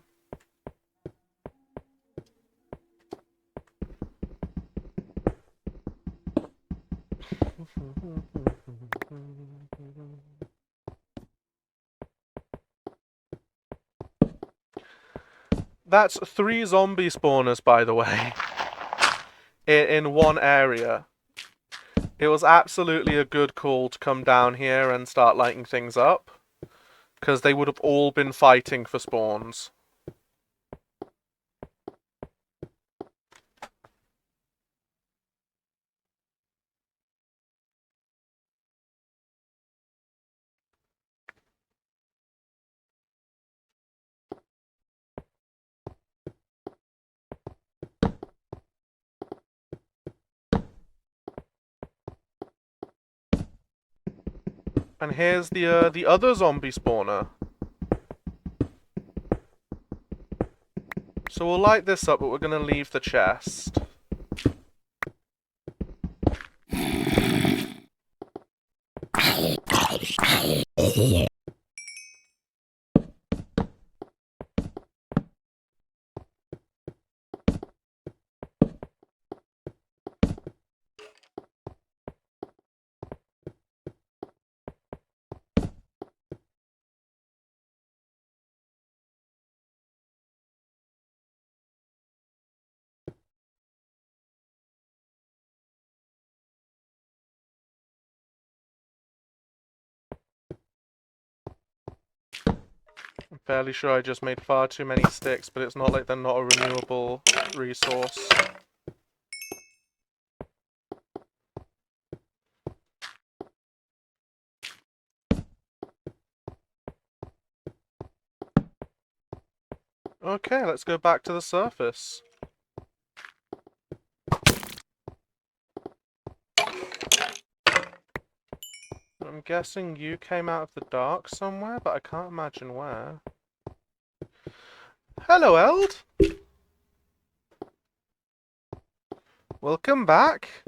That's 3 zombie spawners, by the way, in one area. It was absolutely a good call to come down here and start lighting things up, because they would have all been fighting for spawns. And here's the other zombie spawner. So we'll light this up, but we're gonna leave the chest. I'm fairly sure I just made far too many sticks, but it's not like they're not a renewable resource. Okay, let's go back to the surface. I'm guessing you came out of the dark somewhere, but I can't imagine where. Hello, Eld! Welcome back!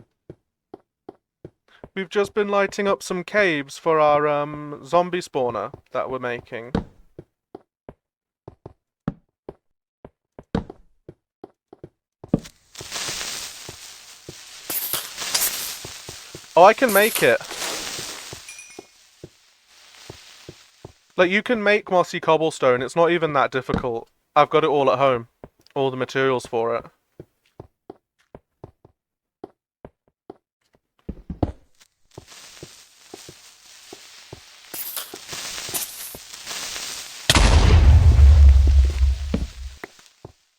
We've just been lighting up some caves for our zombie spawner that we're making. Oh, I can make it. Like, you can make mossy cobblestone, it's not even that difficult. I've got it all at home. All the materials for it.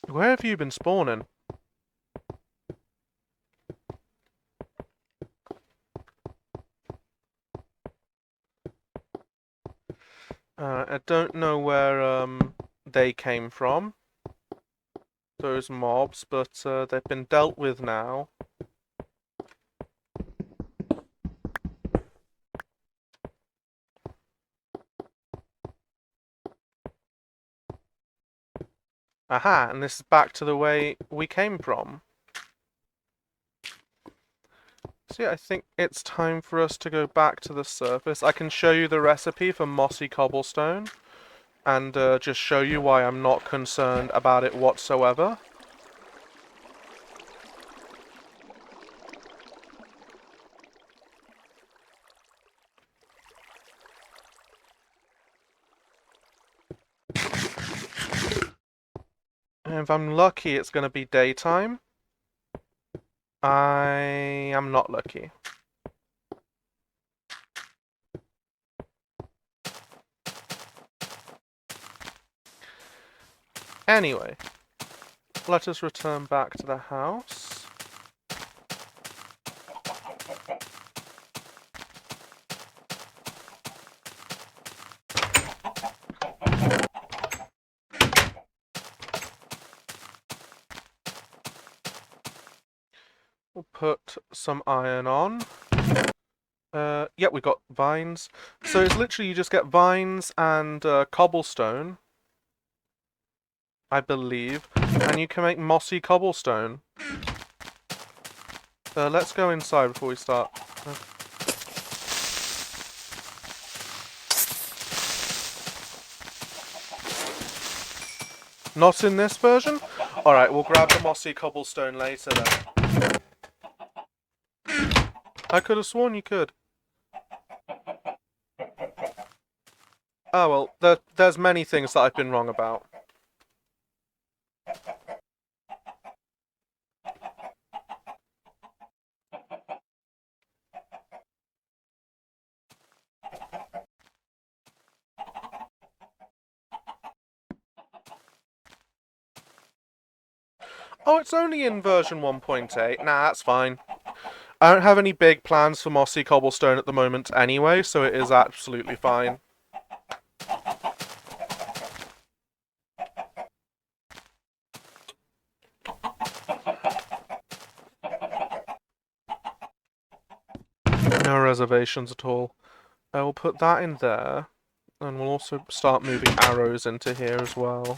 Where have you been spawning? I don't know where they came from, those mobs, but they've been dealt with now. Aha, and this is back to the way we came from. So yeah, I think it's time for us to go back to the surface. I can show you the recipe for mossy cobblestone, and just show you why I'm not concerned about it whatsoever. And if I'm lucky, it's going to be daytime. I am not lucky. Anyway, let us return back to the house. We'll put some iron on. Yeah, we got vines. So it's literally you just get vines and cobblestone, I believe, and you can make mossy cobblestone. Let's go inside before we start. Not in this version? Alright, we'll grab the mossy cobblestone later then. I could have sworn you could. Oh well, there's many things that I've been wrong about. Oh, it's only in version 1.8. Nah, that's fine. I don't have any big plans for mossy cobblestone at the moment anyway, so it is absolutely fine. No reservations at all. I will put that in there, and we'll also start moving arrows into here as well.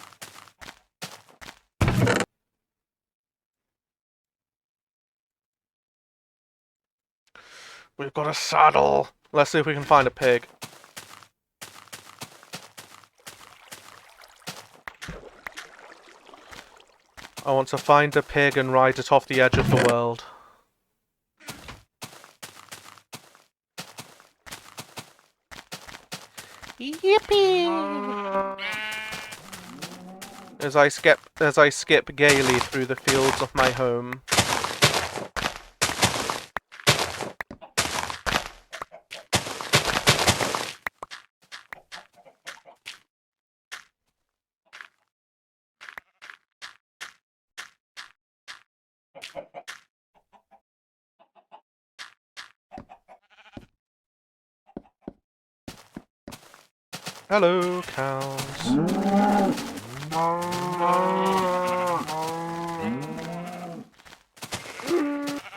We've got a saddle! Let's see if we can find a pig. I want to find a pig and ride it off the edge of the world. Yippee! As I skip gaily through the fields of my home. Hello, cows.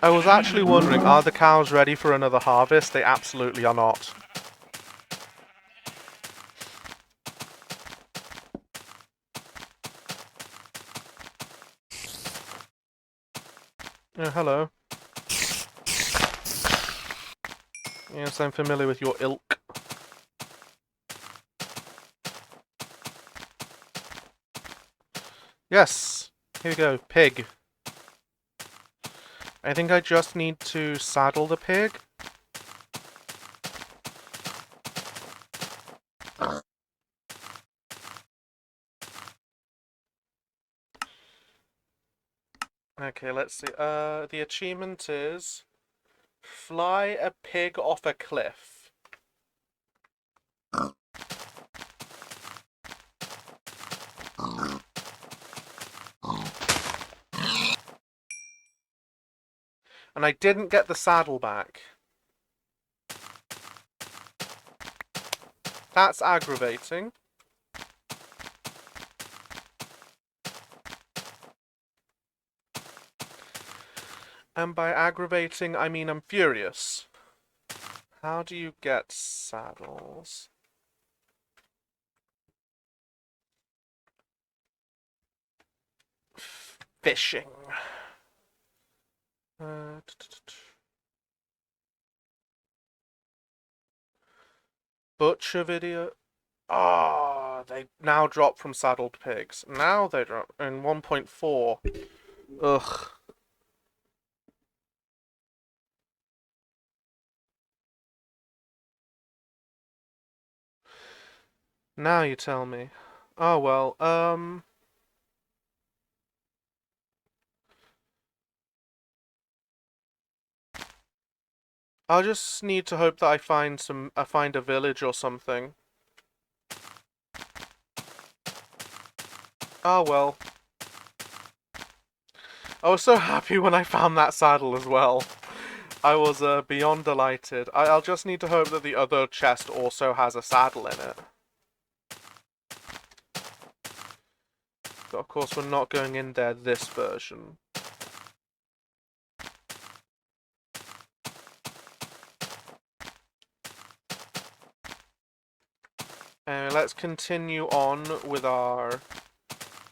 I was actually wondering, are the cows ready for another harvest? They absolutely are not. Oh, hello. Yes, I'm familiar with your ilk. Yes! Here we go, pig. I think I just need to saddle the pig. Okay, let's see. The achievement is fly a pig off a cliff. And I didn't get the saddle back. That's aggravating. And by aggravating, I mean I'm furious. How do you get saddles? fishing. Uh, Butcher video. Ah, they now drop from saddled pigs. Now they drop in 1.4. Ugh. Now you tell me. Oh well, I'll just need to hope that I find a village or something. Oh well. I was so happy when I found that saddle as well. I was beyond delighted. I'll just need to hope that the other chest also has a saddle in it. But of course we're not going in there this version. Let's continue on with our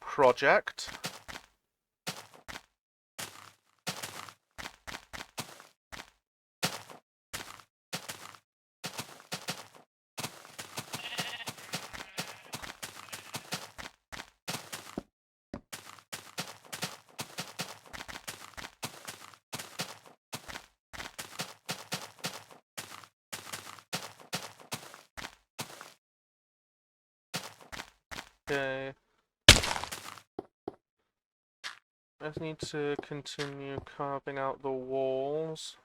project. Okay. I just need to continue carving out the walls.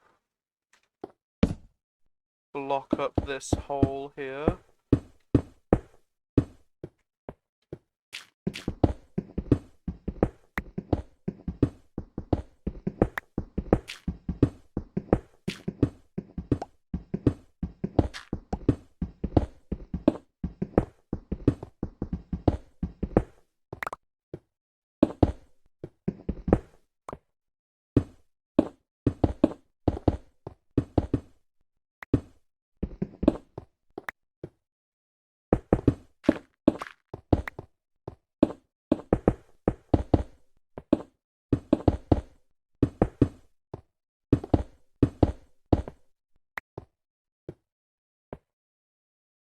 Block up this hole here.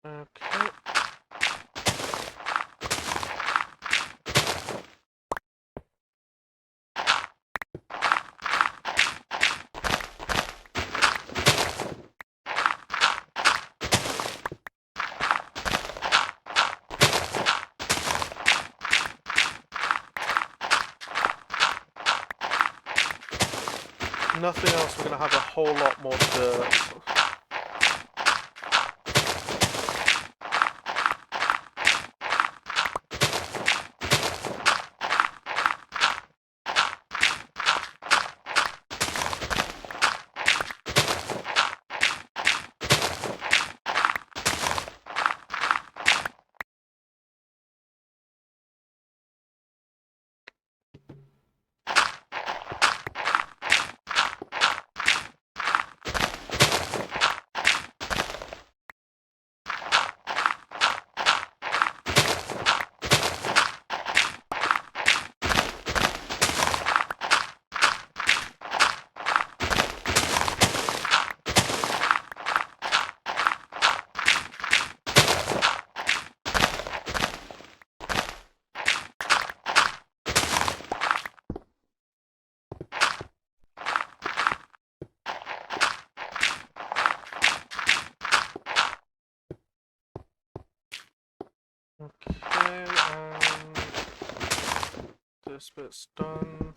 Okay. Nothing else, we're gonna have a whole lot more dirt. Okay, and this bit's done.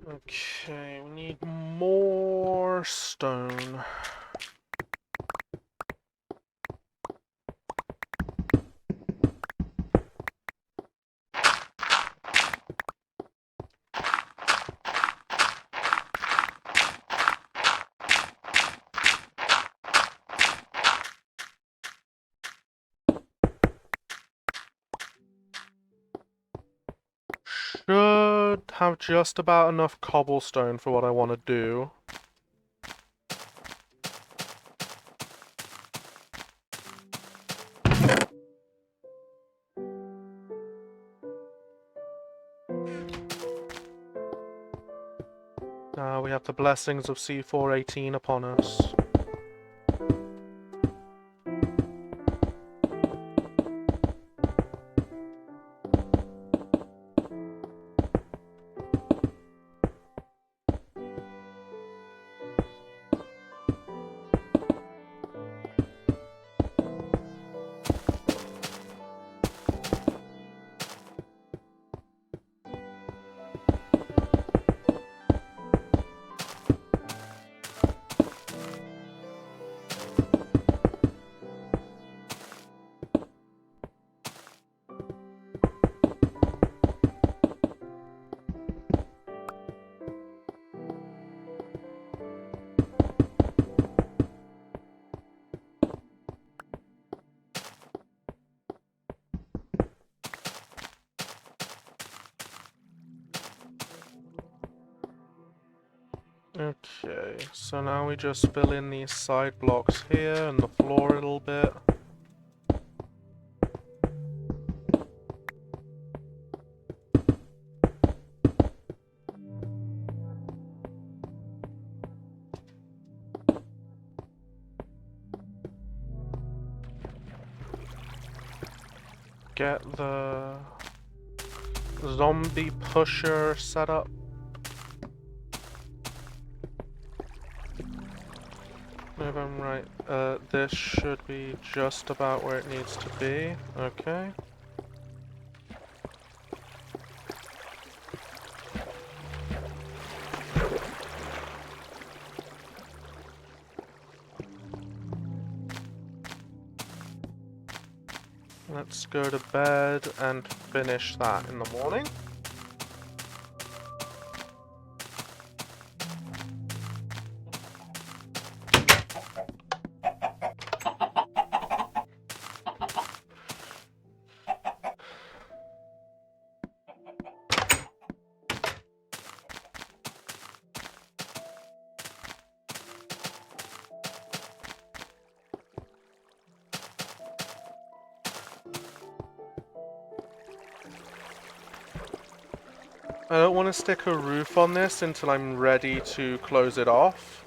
Okay, we need more stone. Should have just about enough cobblestone for what I want to do. Now we have the blessings of C418 upon us. Okay, so now we just fill in these side blocks here and the floor a little bit. Get the zombie pusher set up. If I'm right, this should be just about where it needs to be. Okay. Let's go to bed and finish that in the morning. I don't want to stick a roof on this until I'm ready to close it off.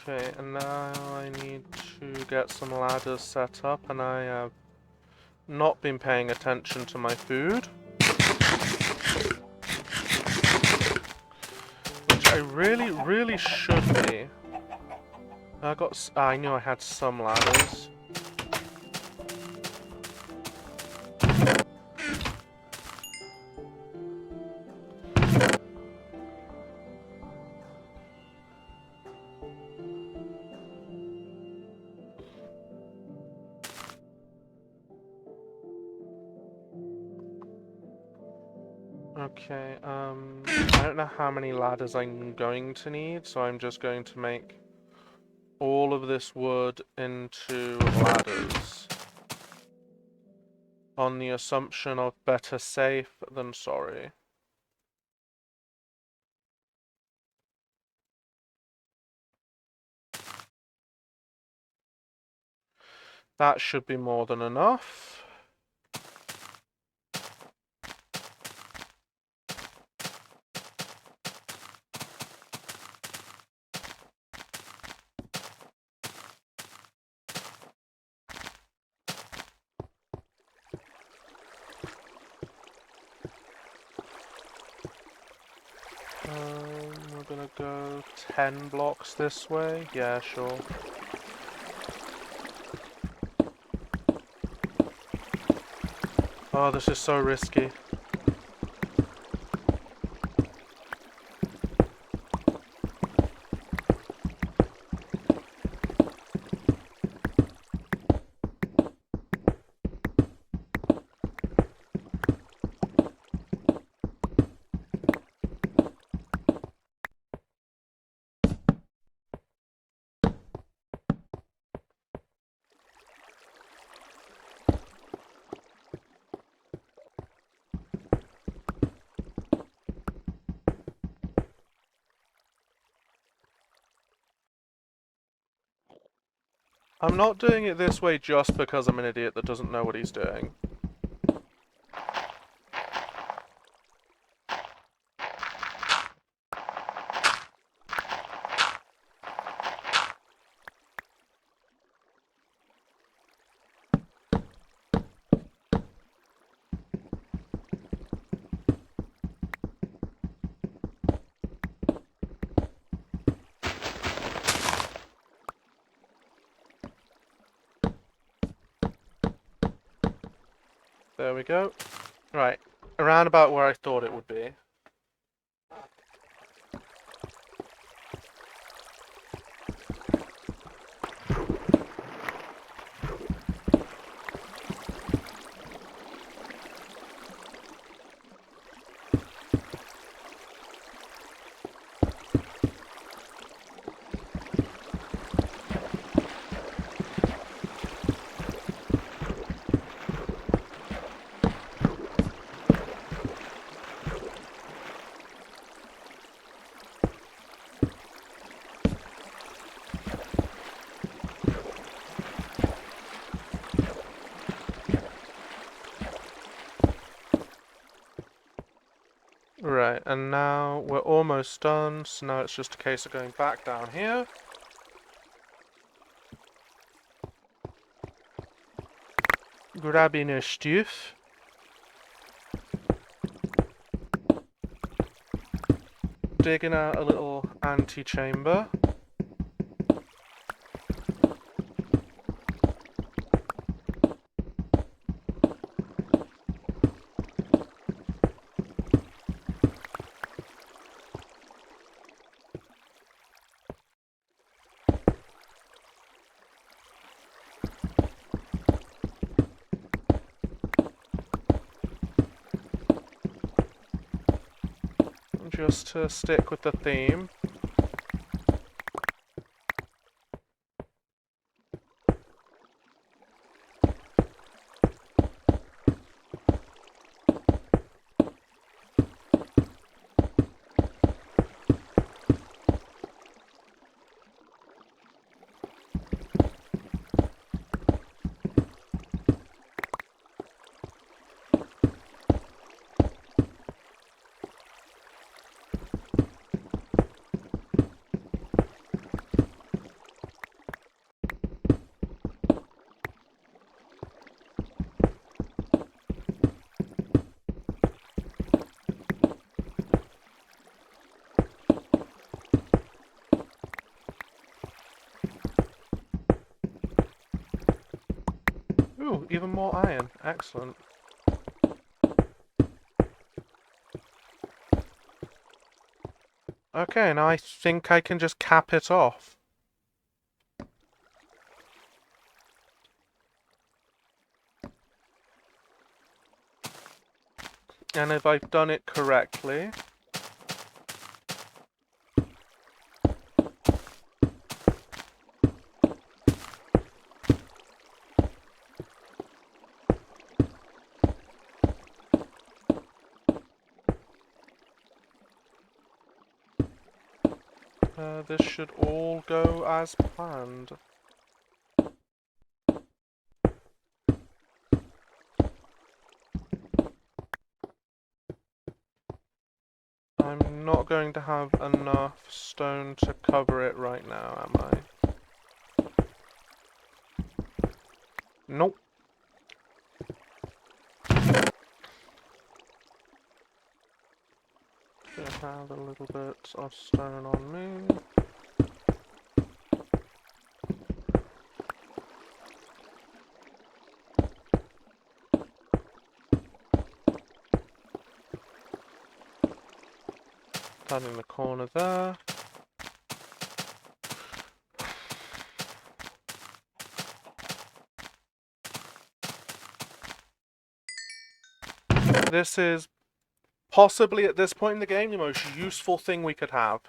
Okay, and now I need to get some ladders set up, and I have not been paying attention to my food. Which I really should be. I knew I had some ladders. Okay, I don't know how many ladders I'm going to need, so I'm just going to make all of this wood into ladders. On the assumption of better safe than sorry. That should be more than enough. We're gonna go 10 blocks this way. Yeah, sure. Oh, this is so risky. I'm not doing it this way just because I'm an idiot that doesn't know what he's doing. There we go. Right, around about where I thought it would be. Right, and now we're almost done, so now it's just a case of going back down here. Grabbing a stuff. Digging out a little antechamber. Just to stick with the theme. Ooh, even more iron. Excellent. Okay, now I think I can just cap it off. And if I've done it correctly... this should all go as planned. I'm not going to have enough stone to cover it right now, am I? Nope. Have a little bit of stone on me. That in the corner there. This is possibly at this point in the game the most useful thing we could have.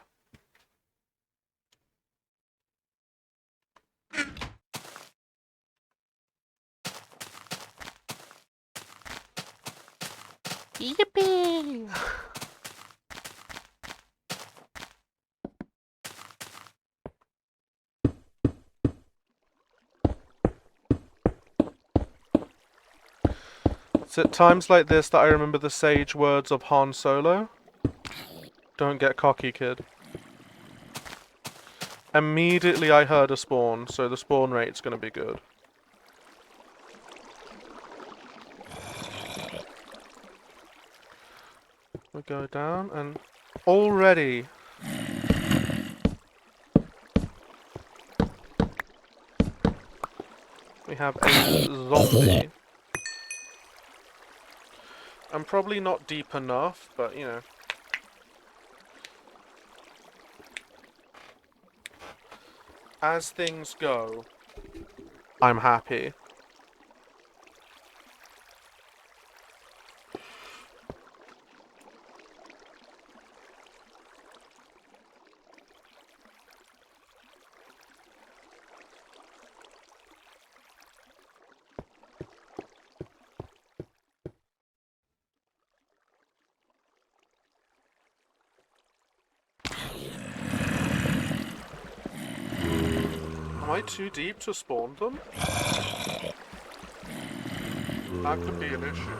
Yippee! It's at times like this that I remember the sage words of Han Solo. Don't get cocky, kid. Immediately I heard a spawn, so the spawn rate's gonna be good. We go down and already we have a zombie. I'm probably not deep enough, but you know. As things go, I'm happy. Am I too deep to spawn them? That could be an issue.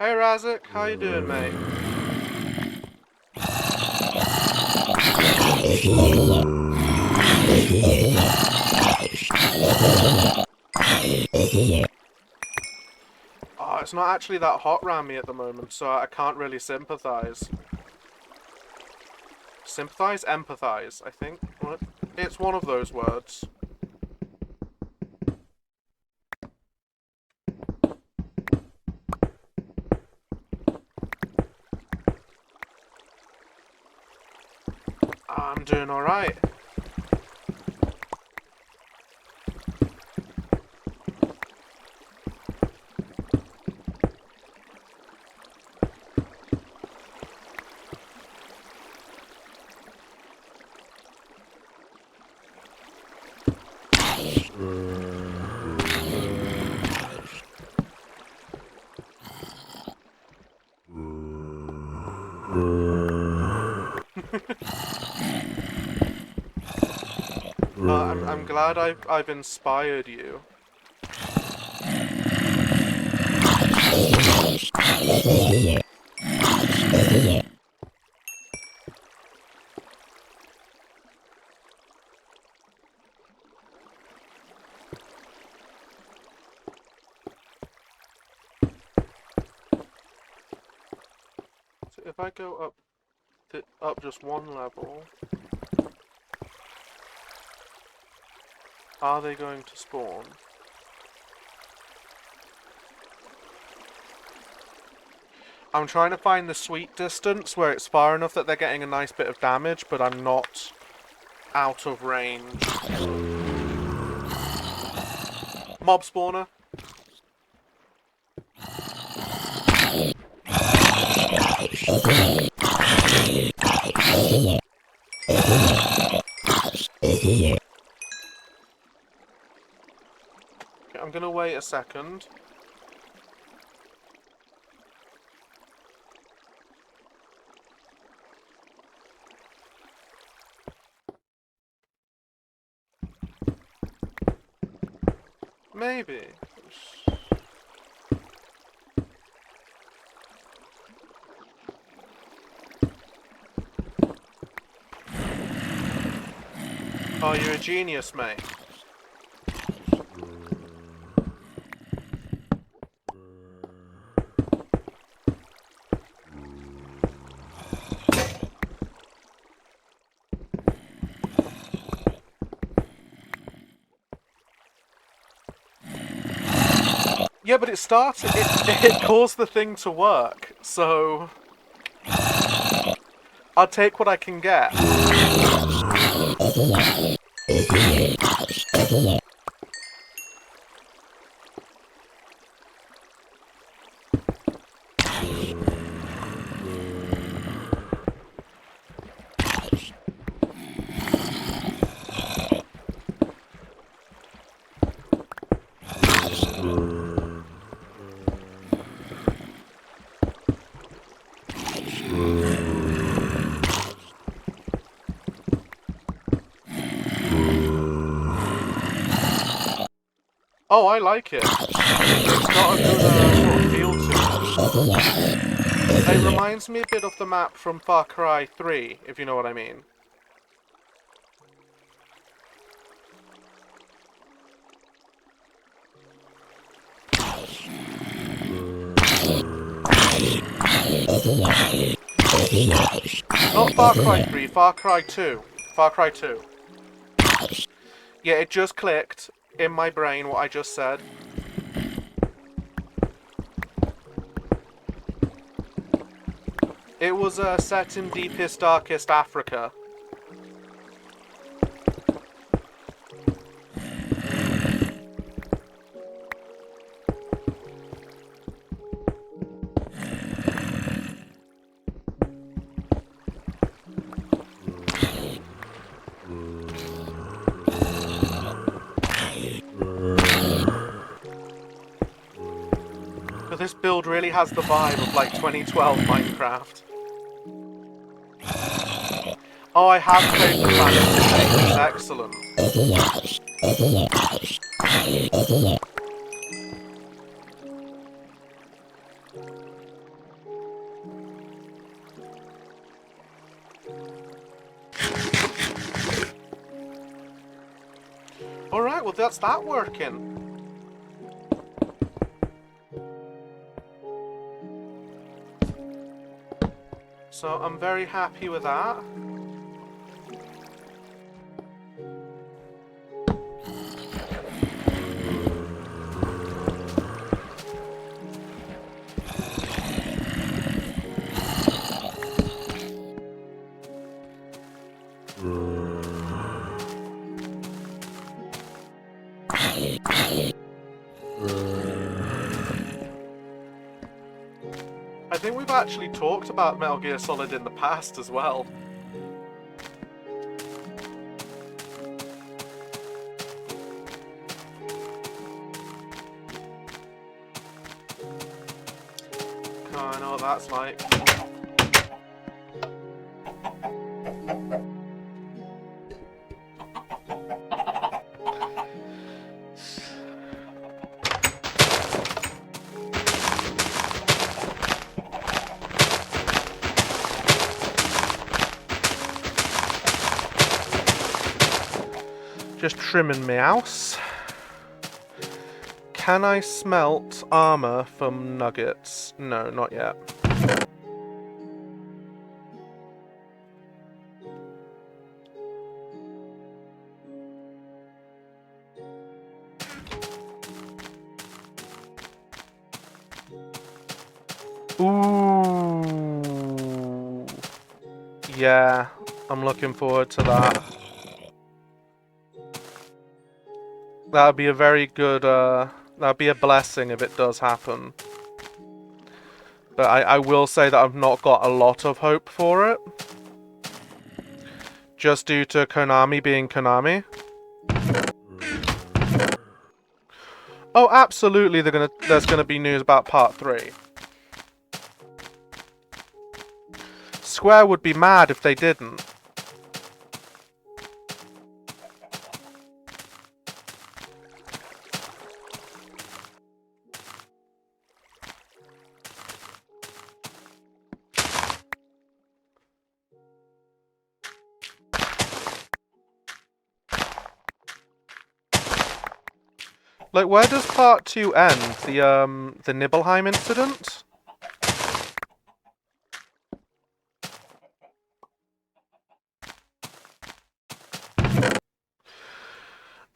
Hey Razak, how you doing, mate? Oh, it's not actually that hot around me at the moment, so I can't really sympathize. Sympathize? Empathize, I think. What? It's one of those words. I'm doing alright. I'm glad I've inspired you. So if I go up just one level, are they going to spawn? I'm trying to find the sweet distance where it's far enough that they're getting a nice bit of damage, but I'm not out of range. Mob spawner. I'm gonna wait a second. Maybe. Oh, you're a genius, mate. Yeah, but it started. It caused the thing to work, so I'll take what I can get. Oh, I like it. It's got a good sort of feel to it. It reminds me a bit of the map from Far Cry 3, if you know what I mean. Not Far Cry 3, Far Cry 2. Far Cry 2. Yeah, it just clicked in my brain what I just said. It was set in deepest, darkest Africa. But this build really has the vibe of like 2012 Minecraft. Oh, I have played the Planet. It's excellent. Alright, well that's that working. So I'm very happy with that. I think we've actually talked about Metal Gear Solid in the past as well. Oh, I know what that's like. Just trimming my house. Can I smelt armor from nuggets? No, not yet. Ooh. Yeah, I'm looking forward to that. That would be a very good, that would be a blessing if it does happen. But I will say that I've not got a lot of hope for it. Just due to Konami being Konami. Oh, absolutely there's gonna be news about Part 3. Square would be mad if they didn't. Like, where does Part 2 end? The Nibelheim incident?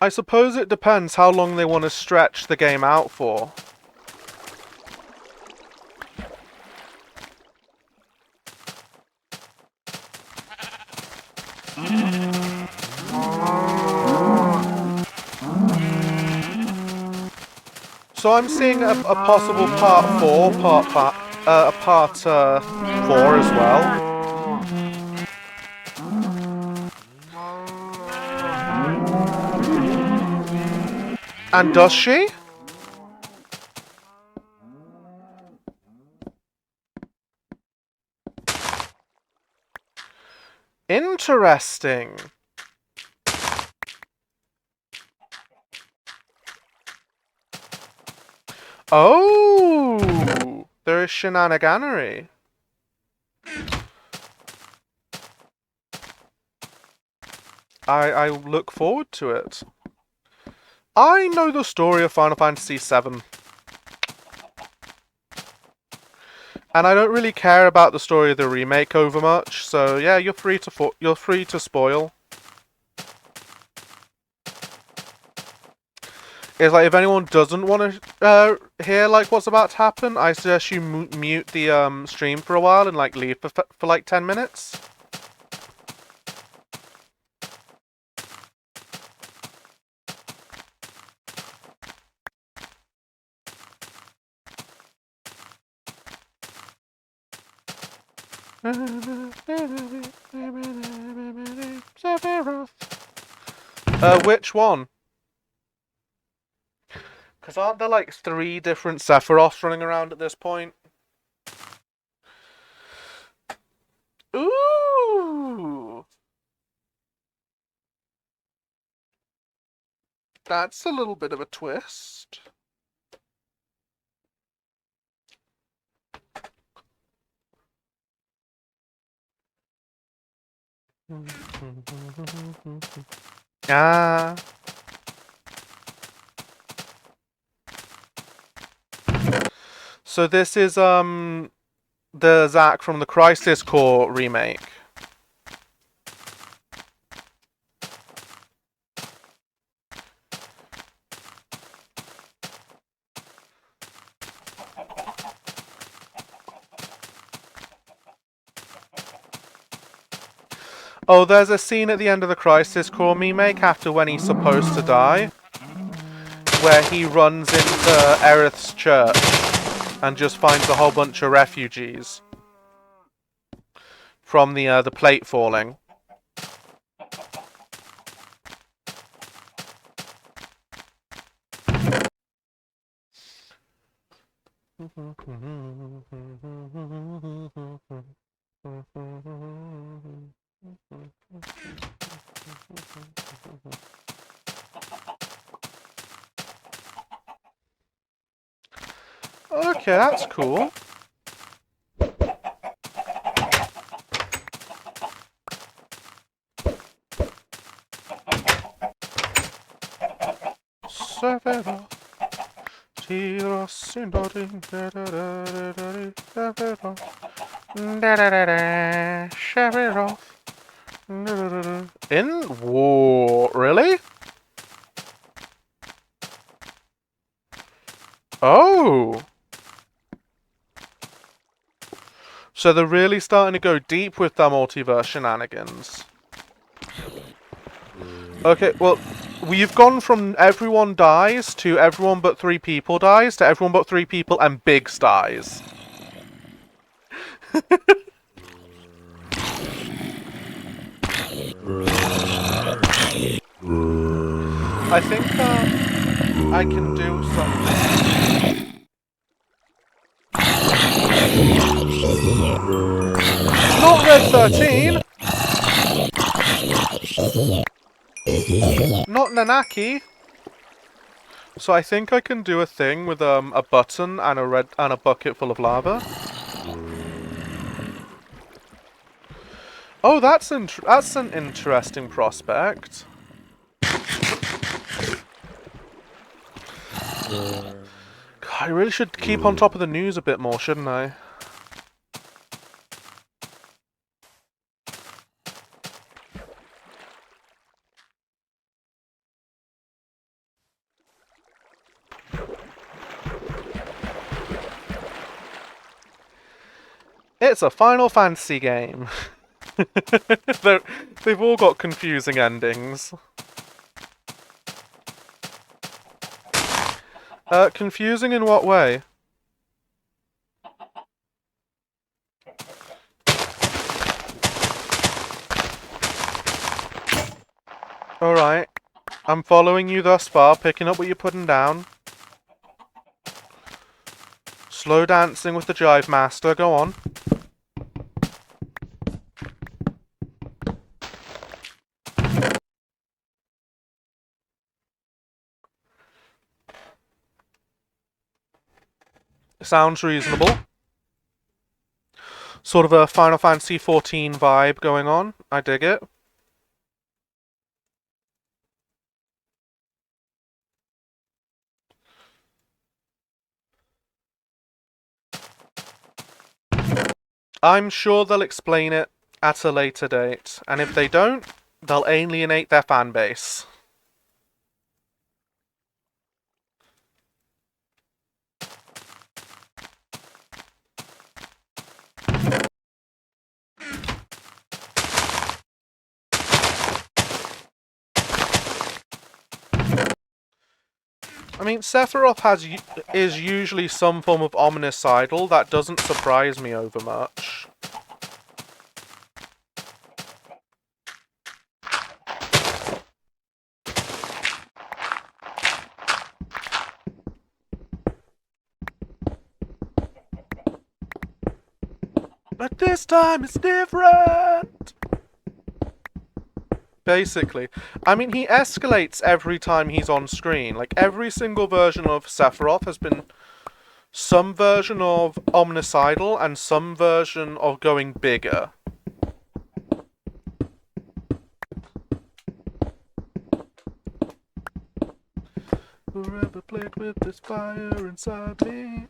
I suppose it depends how long they want to stretch the game out for. So I'm seeing a possible part 4, part 4 as well. And does she? Interesting. Oh, there is shenaniganery. I look forward to it. I know the story of Final Fantasy VII. And I don't really care about the story of the remake over much, so yeah, you're free to spoil. It's like, if anyone doesn't want to hear like what's about to happen, I suggest you mute the stream for a while and like leave for like 10 minutes. Which one? Because aren't there like 3 different Sephiroths running around at this point? Ooh! That's a little bit of a twist. Ah. So this is the Zack from the Crisis Core remake. Oh, there's a scene at the end of the Crisis Core remake after when he's supposed to die, where he runs into Aerith's church and just finds a whole bunch of refugees from the plate falling. Okay, that's cool. Severo. Tiro Sindorin. Severo. In war, really? Oh. So they're really starting to go deep with their multiverse shenanigans. Okay, well, we've gone from everyone dies to everyone but 3 people dies to everyone but 3 people and Biggs dies. I think I can do something. Not Red 13! Not Nanaki! So I think I can do a thing with a button and a bucket full of lava. Oh, that's an interesting prospect. God, I really should keep on top of the news a bit more, shouldn't I? It's a Final Fantasy game. They've all got confusing endings. Confusing in what way? Alright. I'm following you thus far, picking up what you're putting down. Slow dancing with the Jive Master, go on. Sounds reasonable. Sort of a Final Fantasy XIV vibe going on. I dig it. I'm sure they'll explain it at a later date, and if they don't, they'll alienate their fan base. I mean, Sephiroth is usually some form of ominous idol. That doesn't surprise me over much. But this time it's different! Basically. I mean, he escalates every time he's on screen. Like, every single version of Sephiroth has been some version of omnicidal and some version of going bigger. Whoever played with this fire inside me.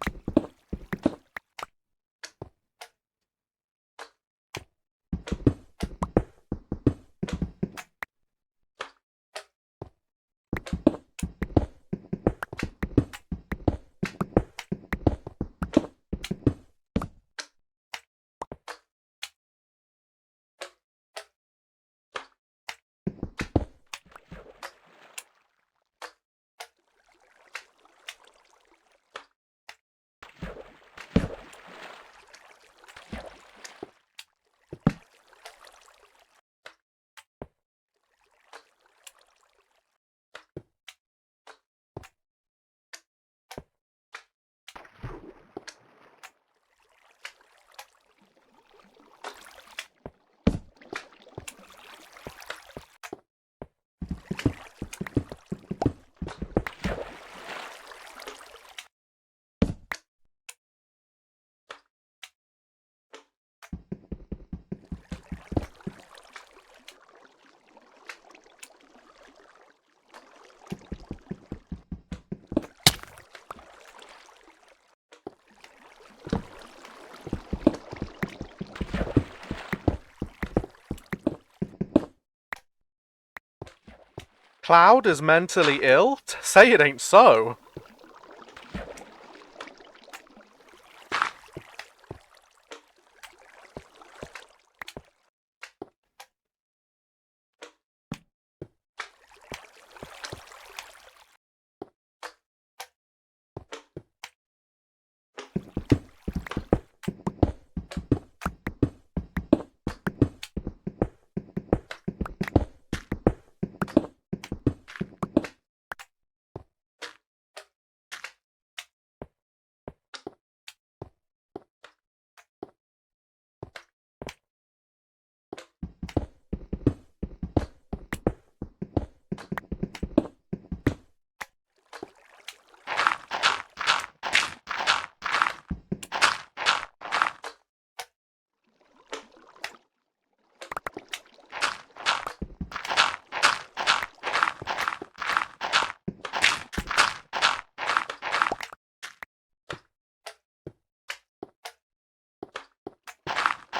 Cloud is mentally ill? Say it ain't so.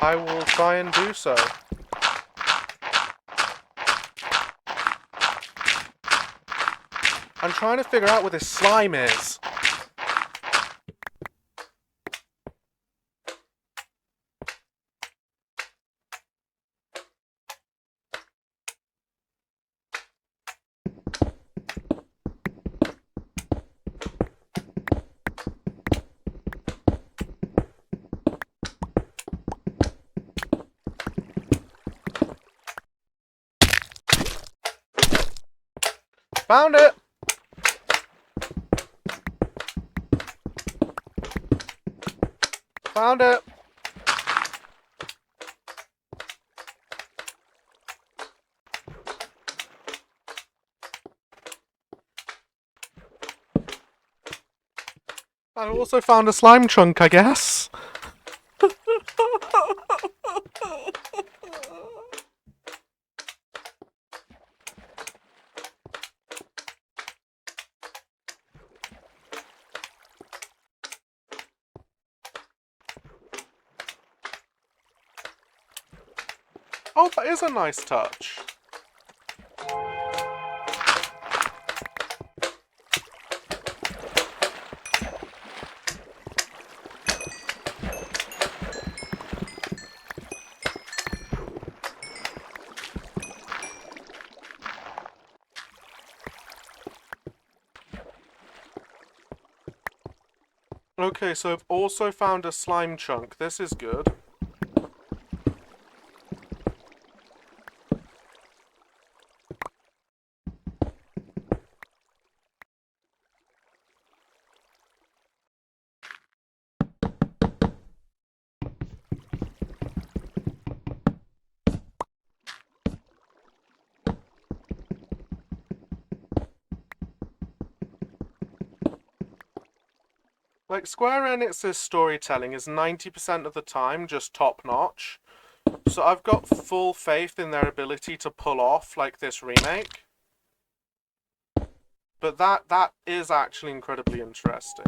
I will try and do so. I'm trying to figure out where this slime is. Found it! Found it! I also found a slime chunk, I guess. Oh, that is a nice touch. Okay, so I've also found a slime chunk. This is good. Like, Square Enix's storytelling is 90% of the time just top-notch. So I've got full faith in their ability to pull off, like, this remake. But that is actually incredibly interesting.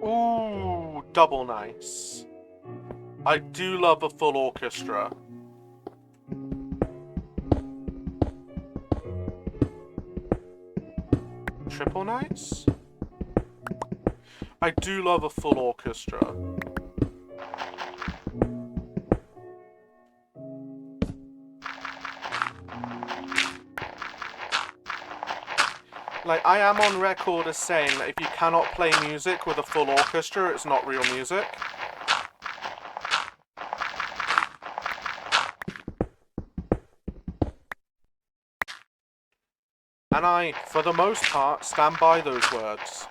Ooh, double nice. I do love a full orchestra. Triple nice? I do love a full orchestra. Like, I am on record as saying that if you cannot play music with a full orchestra, it's not real music. And I, for the most part, stand by those words.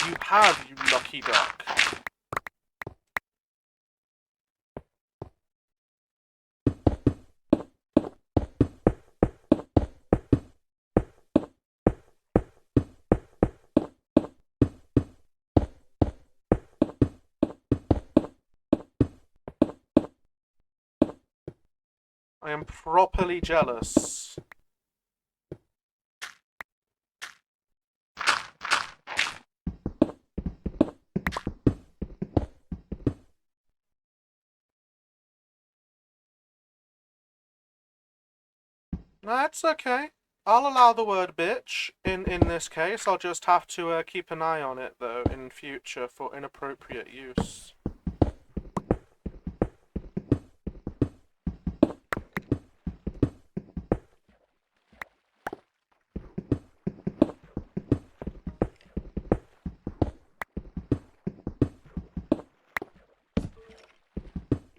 You have, you lucky duck. I am properly jealous. That's okay. I'll allow the word bitch in this case. I'll just have to keep an eye on it, though, in future for inappropriate use.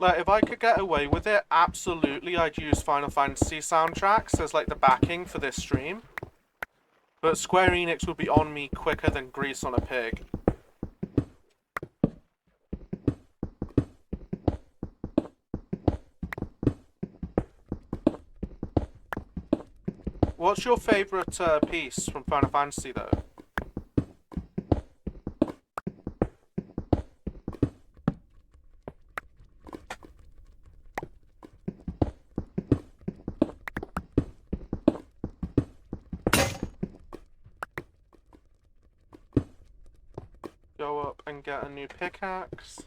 Like, if I could get away with it, absolutely I'd use Final Fantasy soundtracks as, like, the backing for this stream. But Square Enix would be on me quicker than grease on a pig. What's your favourite piece from Final Fantasy, though? Go up and get a new pickaxe.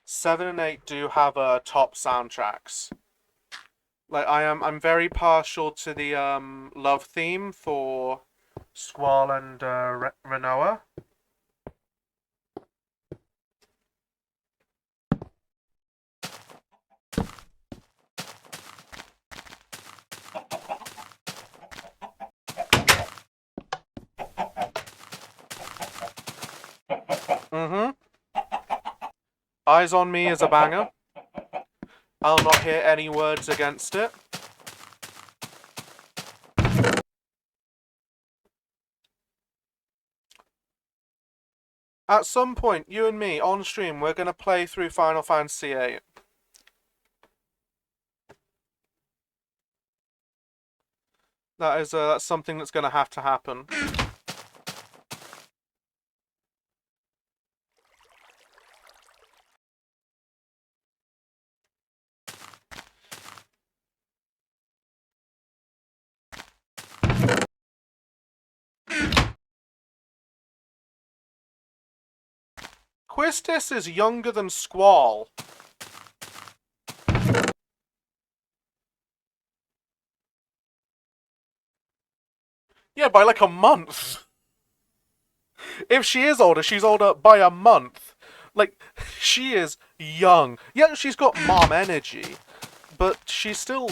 7 and 8 do have top soundtracks. Like, I'm very partial to the love theme for Squall and Renoa. Mm-hmm. Eyes on Me is a banger. I'll not hear any words against it. At some point, you and me, on stream, we're going to play through Final Fantasy VIII. That's something that's going to happen. Quistis is younger than Squall. Yeah, by like a month. If she is older, she's older by a month. Like, she is young. Yeah, she's got mom energy, but she's still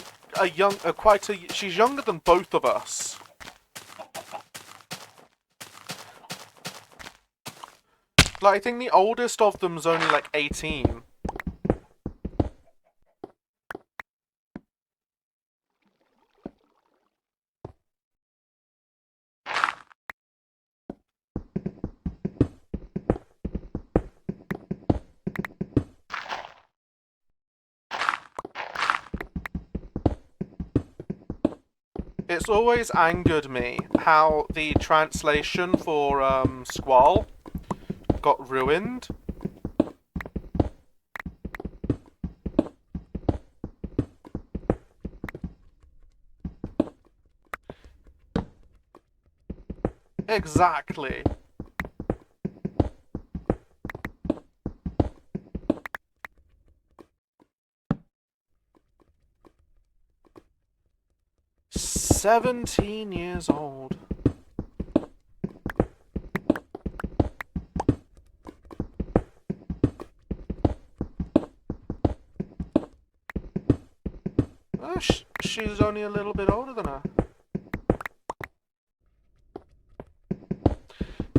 she's younger than both of us. Like, I think the oldest of them's only like 18. It's always angered me how the translation for Squall got ruined. Exactly. "17 years old." Oh, she's only a little bit older than her.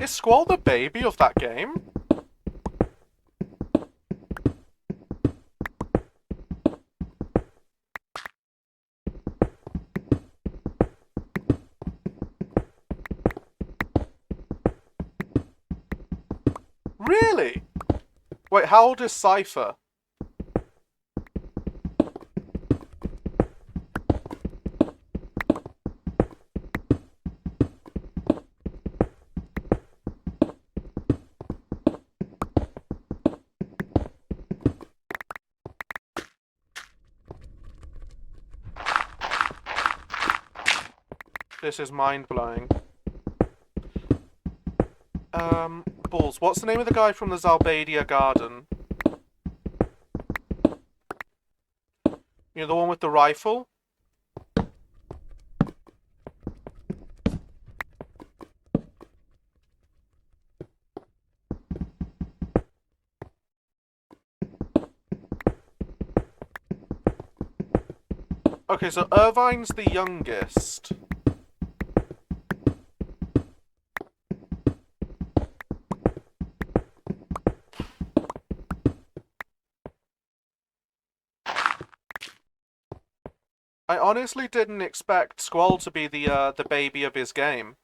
Is Squall the baby of that game? Really? Wait, how old is Cypher? This is mind-blowing. Balls, what's the name of the guy from the Zalbadia Garden? You know, the one with the rifle? Okay, so Irvine's the youngest. I honestly didn't expect Squall to be the baby of his game,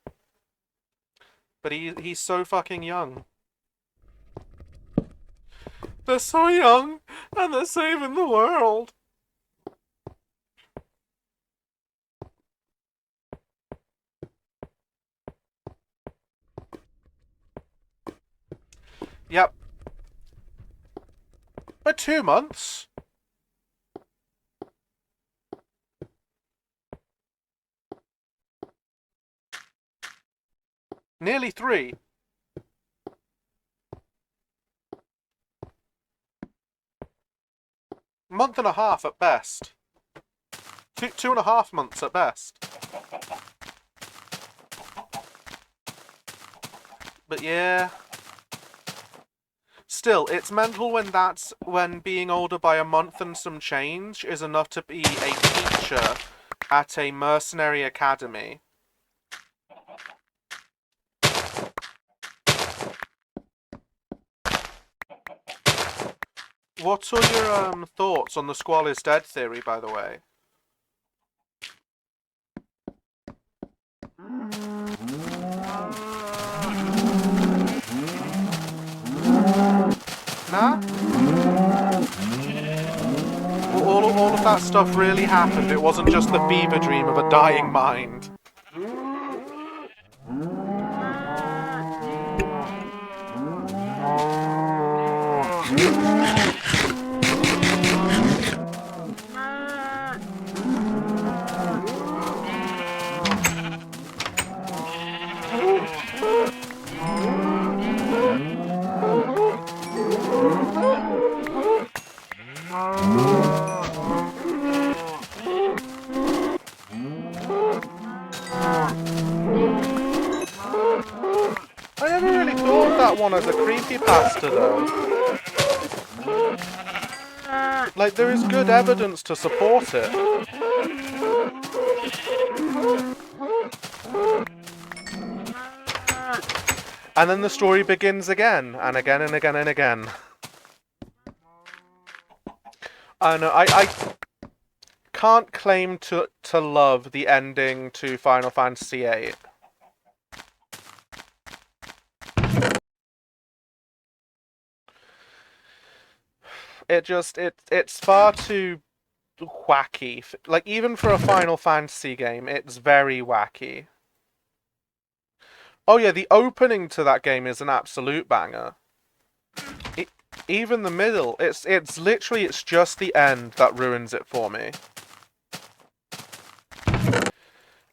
but he's so fucking young. They're so young, and they're saving the world. Yep. For 2 months. Nearly 3. Month and a half at best. 2.5 months at best. But yeah. Still, it's mental when being older by a month and some change is enough to be a teacher at a mercenary academy. What are your thoughts on the Squall is dead theory, by the way? Nah? All of that stuff really happened. It wasn't just the fever dream of a dying mind. I never really thought of that one as a creepypasta, though. Like, there is good evidence to support it. And then the story begins again, and again, and again, and again. I know, I can't claim to love the ending to Final Fantasy VIII. It's far too wacky. Like, even for a Final Fantasy game, it's very wacky. Oh yeah, the opening to that game is an absolute banger. Even the middle, it's just the end that ruins it for me.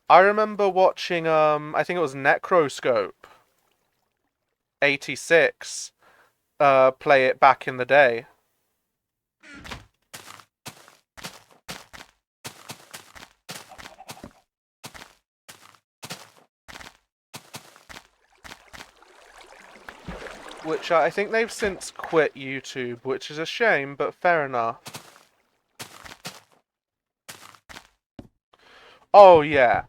I remember watching, I think it was Necroscope 86, play it back in the day. Which I think they've since quit YouTube, which is a shame, but fair enough. Oh, yeah.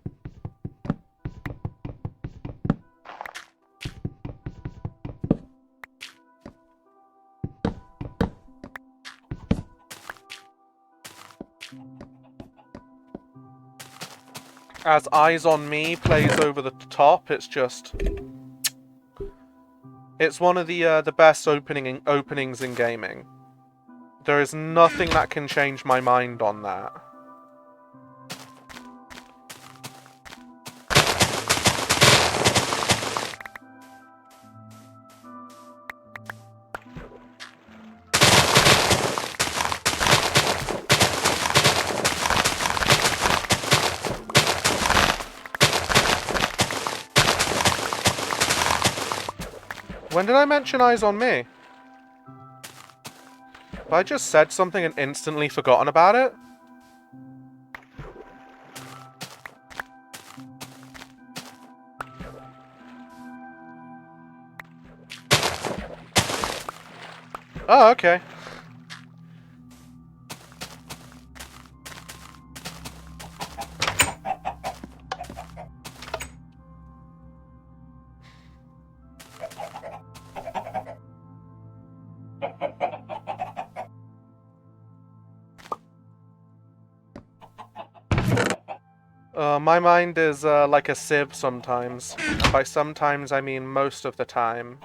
As Eyes on Me plays over the top, it's just... It's one of the best openings in gaming. There is nothing that can change my mind on that. When did I mention Eyes on Me? Have I just said something and instantly forgotten about it? Oh, okay. My mind is like a sieve sometimes. And by sometimes, I mean most of the time.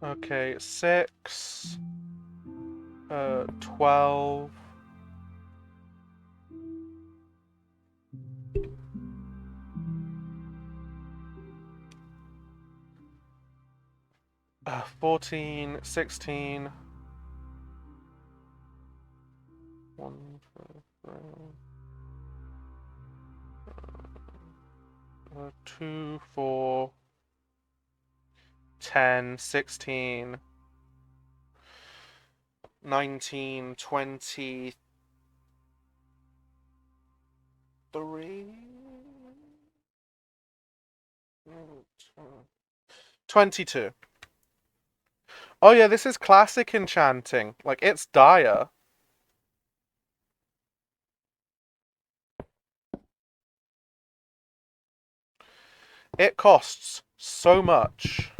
Okay, 6, 12, 14, 16, 1, 2, 4, 10, 16, 19, 23, 22. Oh yeah, this is classic enchanting. Like, it's dire. It costs so much.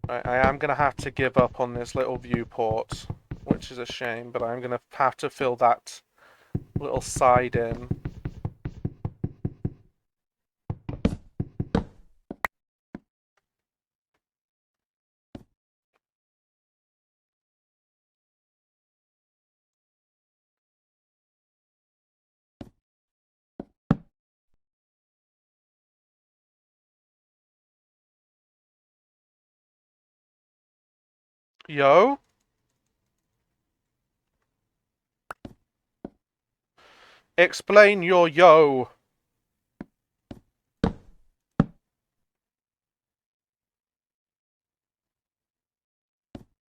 I am going to have to give up on this little viewport, which is a shame, but I'm going to have to fill that little side in. Yo? Explain your yo.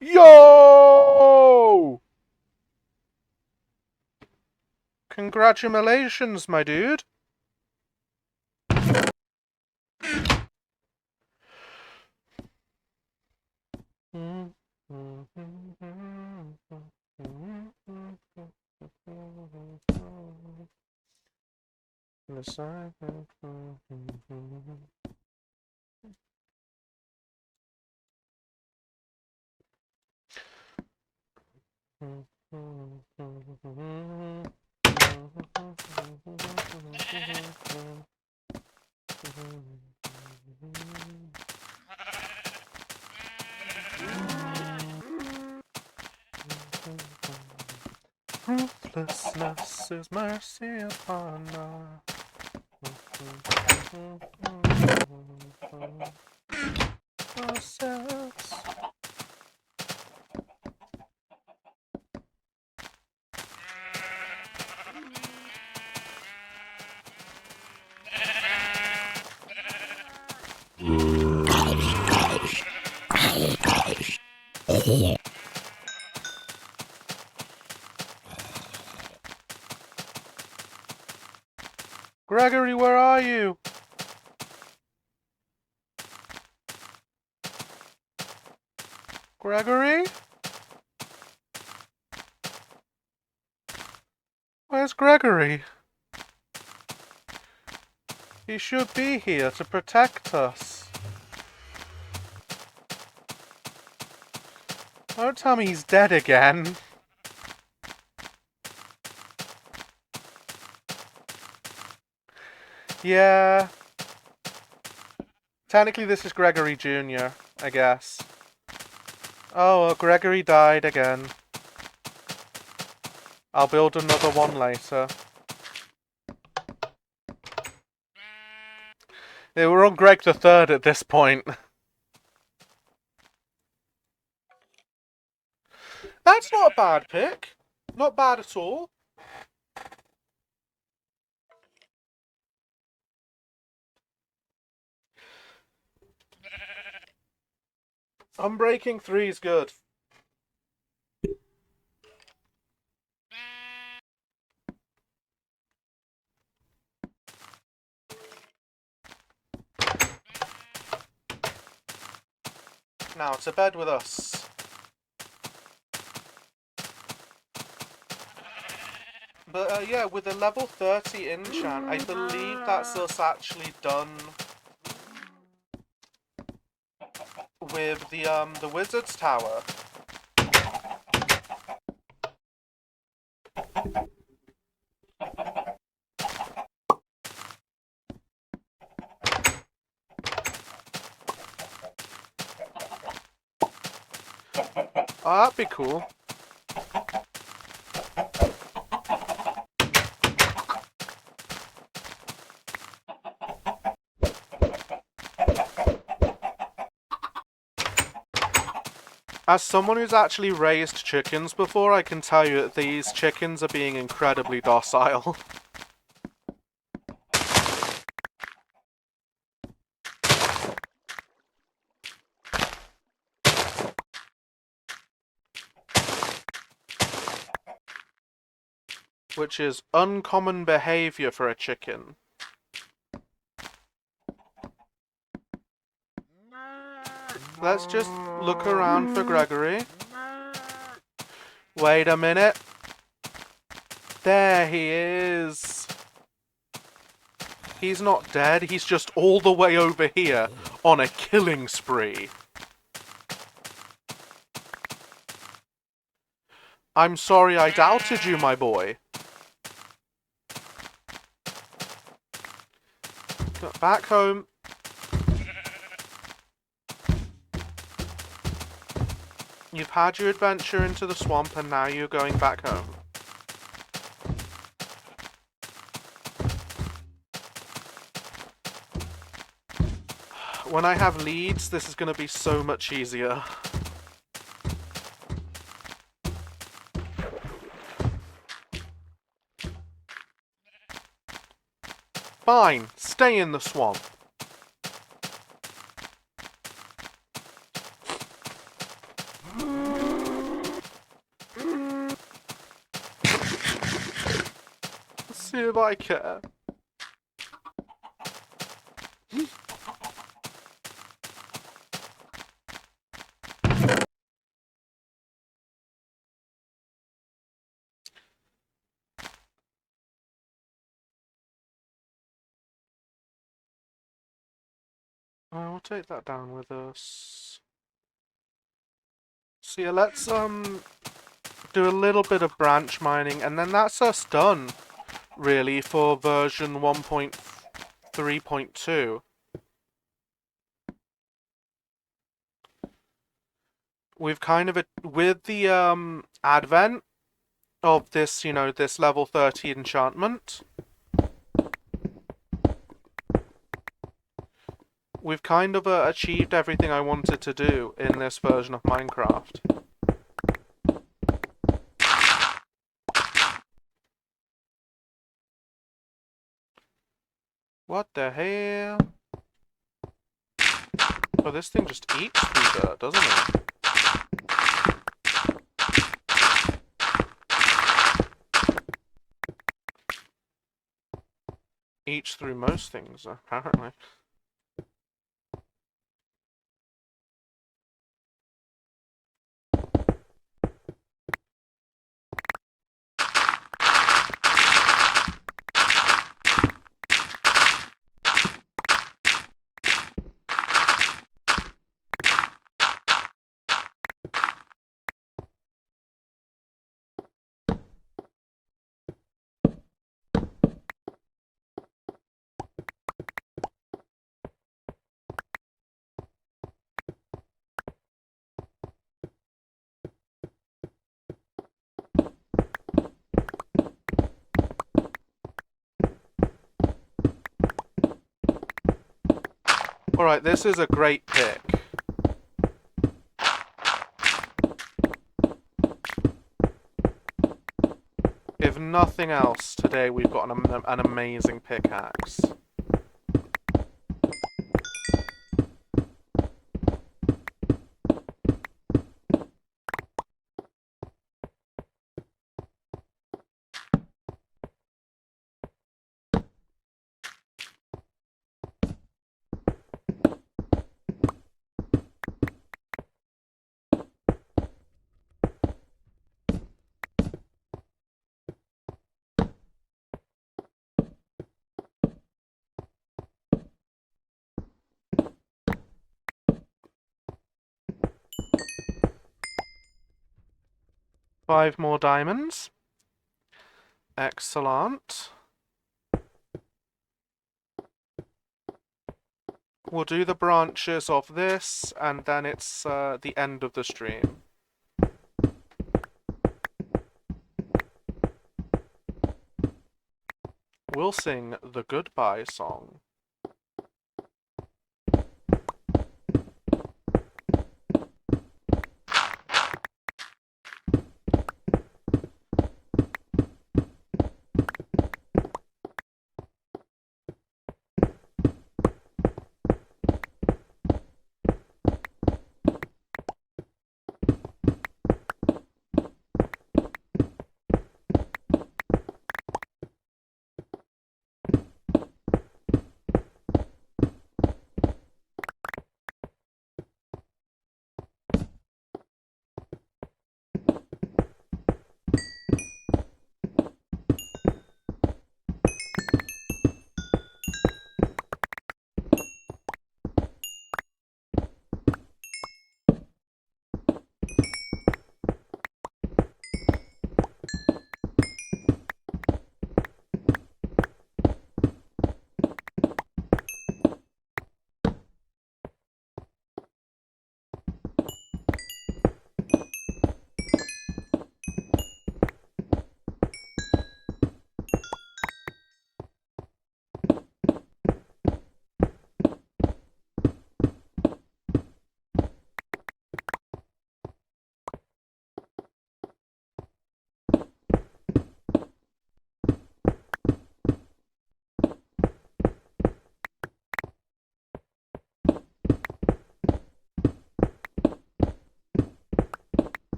Yo! Congratulations, my dude. Ruthlessness is mercy upon us. Gregory, where are you? Gregory? Where's Gregory? He should be here to protect us. Don't tell me he's dead again. Yeah. Technically, this is Gregory Jr., I guess. Oh, well, Gregory died again. I'll build another one later. Yeah, we're on Greg the Third at this point. That's not a bad pick. Not bad at all. Unbreaking 3 is good. Now, to bed with us. But yeah, with a level 30 enchant, I believe that's us actually done with the wizard's tower. Oh, that'd be cool. As someone who's actually raised chickens before, I can tell you that these chickens are being incredibly docile. Which is uncommon behavior for a chicken. Let's just look around for Gregory. Wait a minute. There he is. He's not dead, he's just all the way over here on a killing spree. I'm sorry I doubted you, my boy. Back home. You've had your adventure into the swamp and now you're going back home. When I have leads, this is going to be so much easier. Fine, stay in the swamp. Let's see if I care. We'll take that down with us. So yeah, let's do a little bit of branch mining, and then that's us done, really, for version 1.3.2. We've kind of, with the advent of this, you know, this level 30 enchantment, we've kind of achieved everything I wanted to do in this version of Minecraft. What the hell? Oh, this thing just eats through dirt, doesn't it? Eats through most things, apparently. Alright, this is a great pick. If nothing else, today we've got an amazing pickaxe. Five more diamonds. Excellent. We'll do the branches of this, and then it's the end of the stream. We'll sing the goodbye song.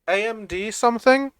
AMD something?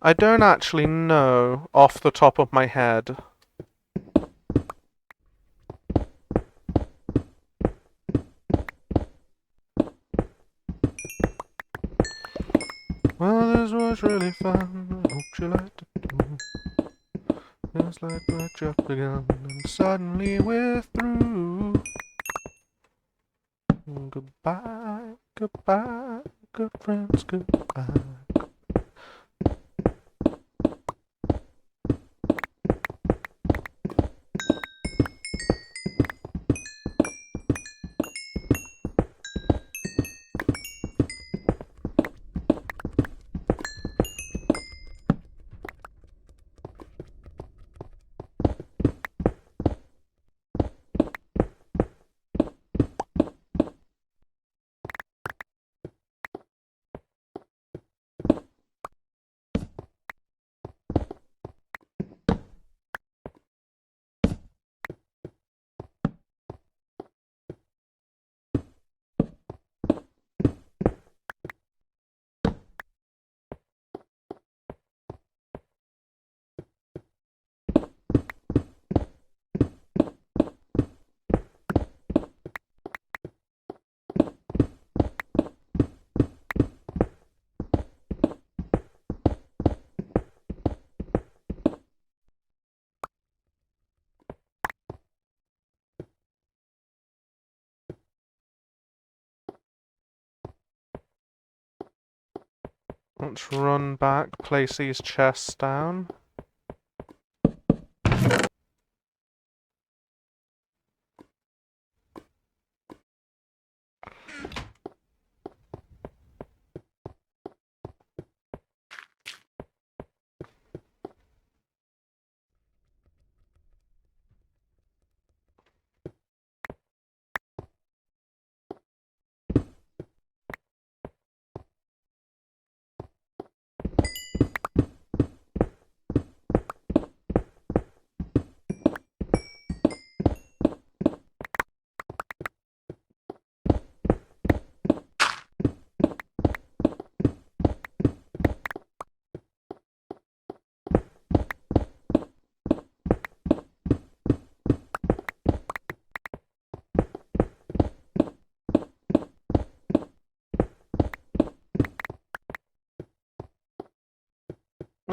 I don't actually know off the top of my head. Well, this was really fun. Hope you liked it too. It's like we just begun, and suddenly we're through. Goodbye, goodbye, good friends, goodbye. Let's run back, place these chests down.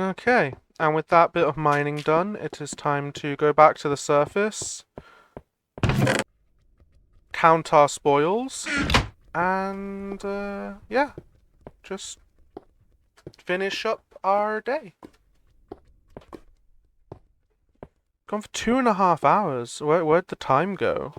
Okay, and with that bit of mining done, it is time to go back to the surface, count our spoils, and yeah, just finish up our day. Gone for 2.5 hours. Where'd the time go?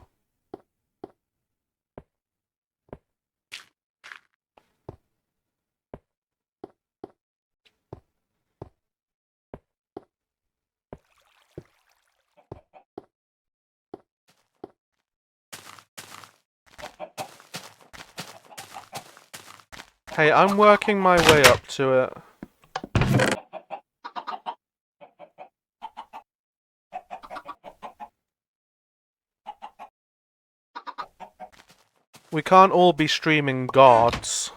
Hey, I'm working my way up to it. We can't all be streaming gods.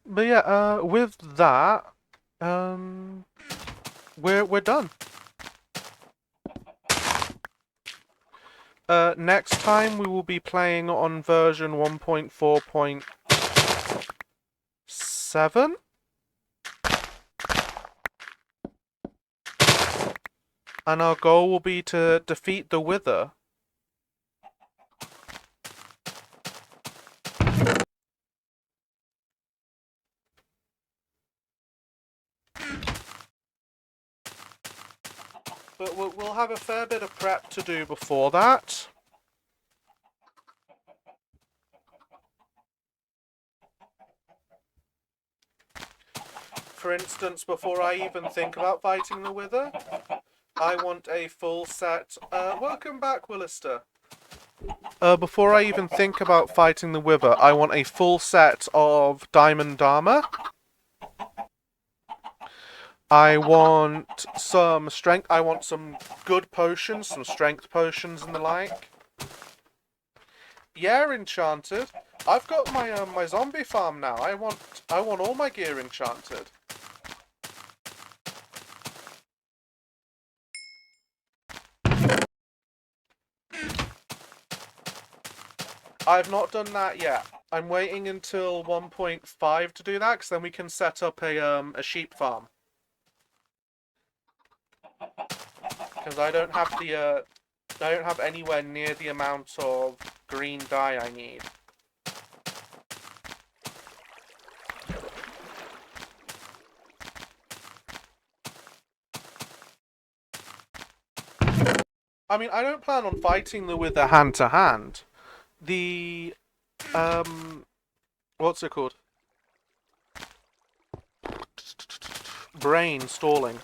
But yeah, with that, we're done. Next time we will be playing on version 1.4.7. And our goal will be to defeat the Wither. But we'll have a fair bit of prep to do before that. For instance, before I even think about fighting the Wither, I want a full set... welcome back, Willister. Before I even think about fighting the Wither, I want a full set of diamond armor. I want some strength. I want some good potions, some strength potions and the like. Yeah, enchanted. I've got my my zombie farm now. I want all my gear enchanted. I've not done that yet. I'm waiting until 1.5 to do that, because then we can set up a sheep farm. Because I don't have the I don't have anywhere near the amount of green dye I need. I mean, I don't plan on fighting the Wither hand to hand. The what's it called? Brain stalling.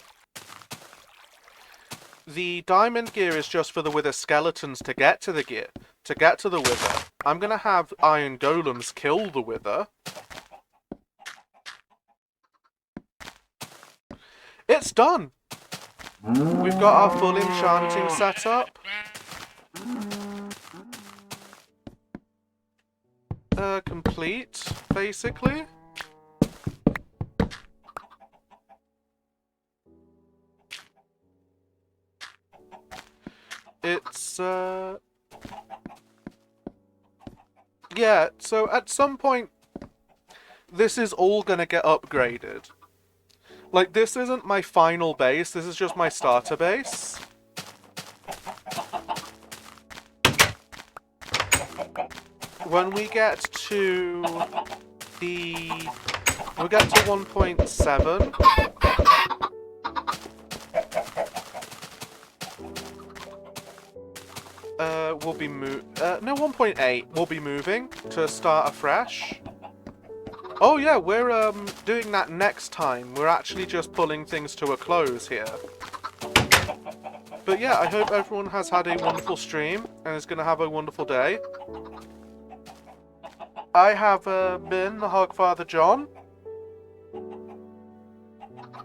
The diamond gear is just for the Wither skeletons to get to the gear, to get to the Wither. I'm gonna have iron golems kill the Wither. It's done! We've got our full enchanting set up. Complete, basically. It's, yeah, so at some point, this is all gonna get upgraded. Like, this isn't my final base, this is just my starter base. When we get to we'll get to 1.7. We'll be no, 1.8. We'll be moving to start afresh. Oh yeah, we're doing that next time. We're actually just pulling things to a close here. But yeah, I hope everyone has had a wonderful stream and is going to have a wonderful day. I have been the Hogfather John.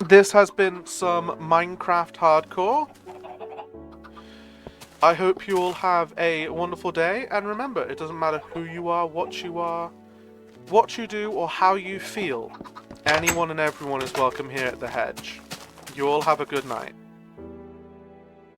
This has been some Minecraft Hardcore. I hope you all have a wonderful day, and remember, it doesn't matter who you are, what you do, or how you feel. Anyone and everyone is welcome here at the Hedge. You all have a good night.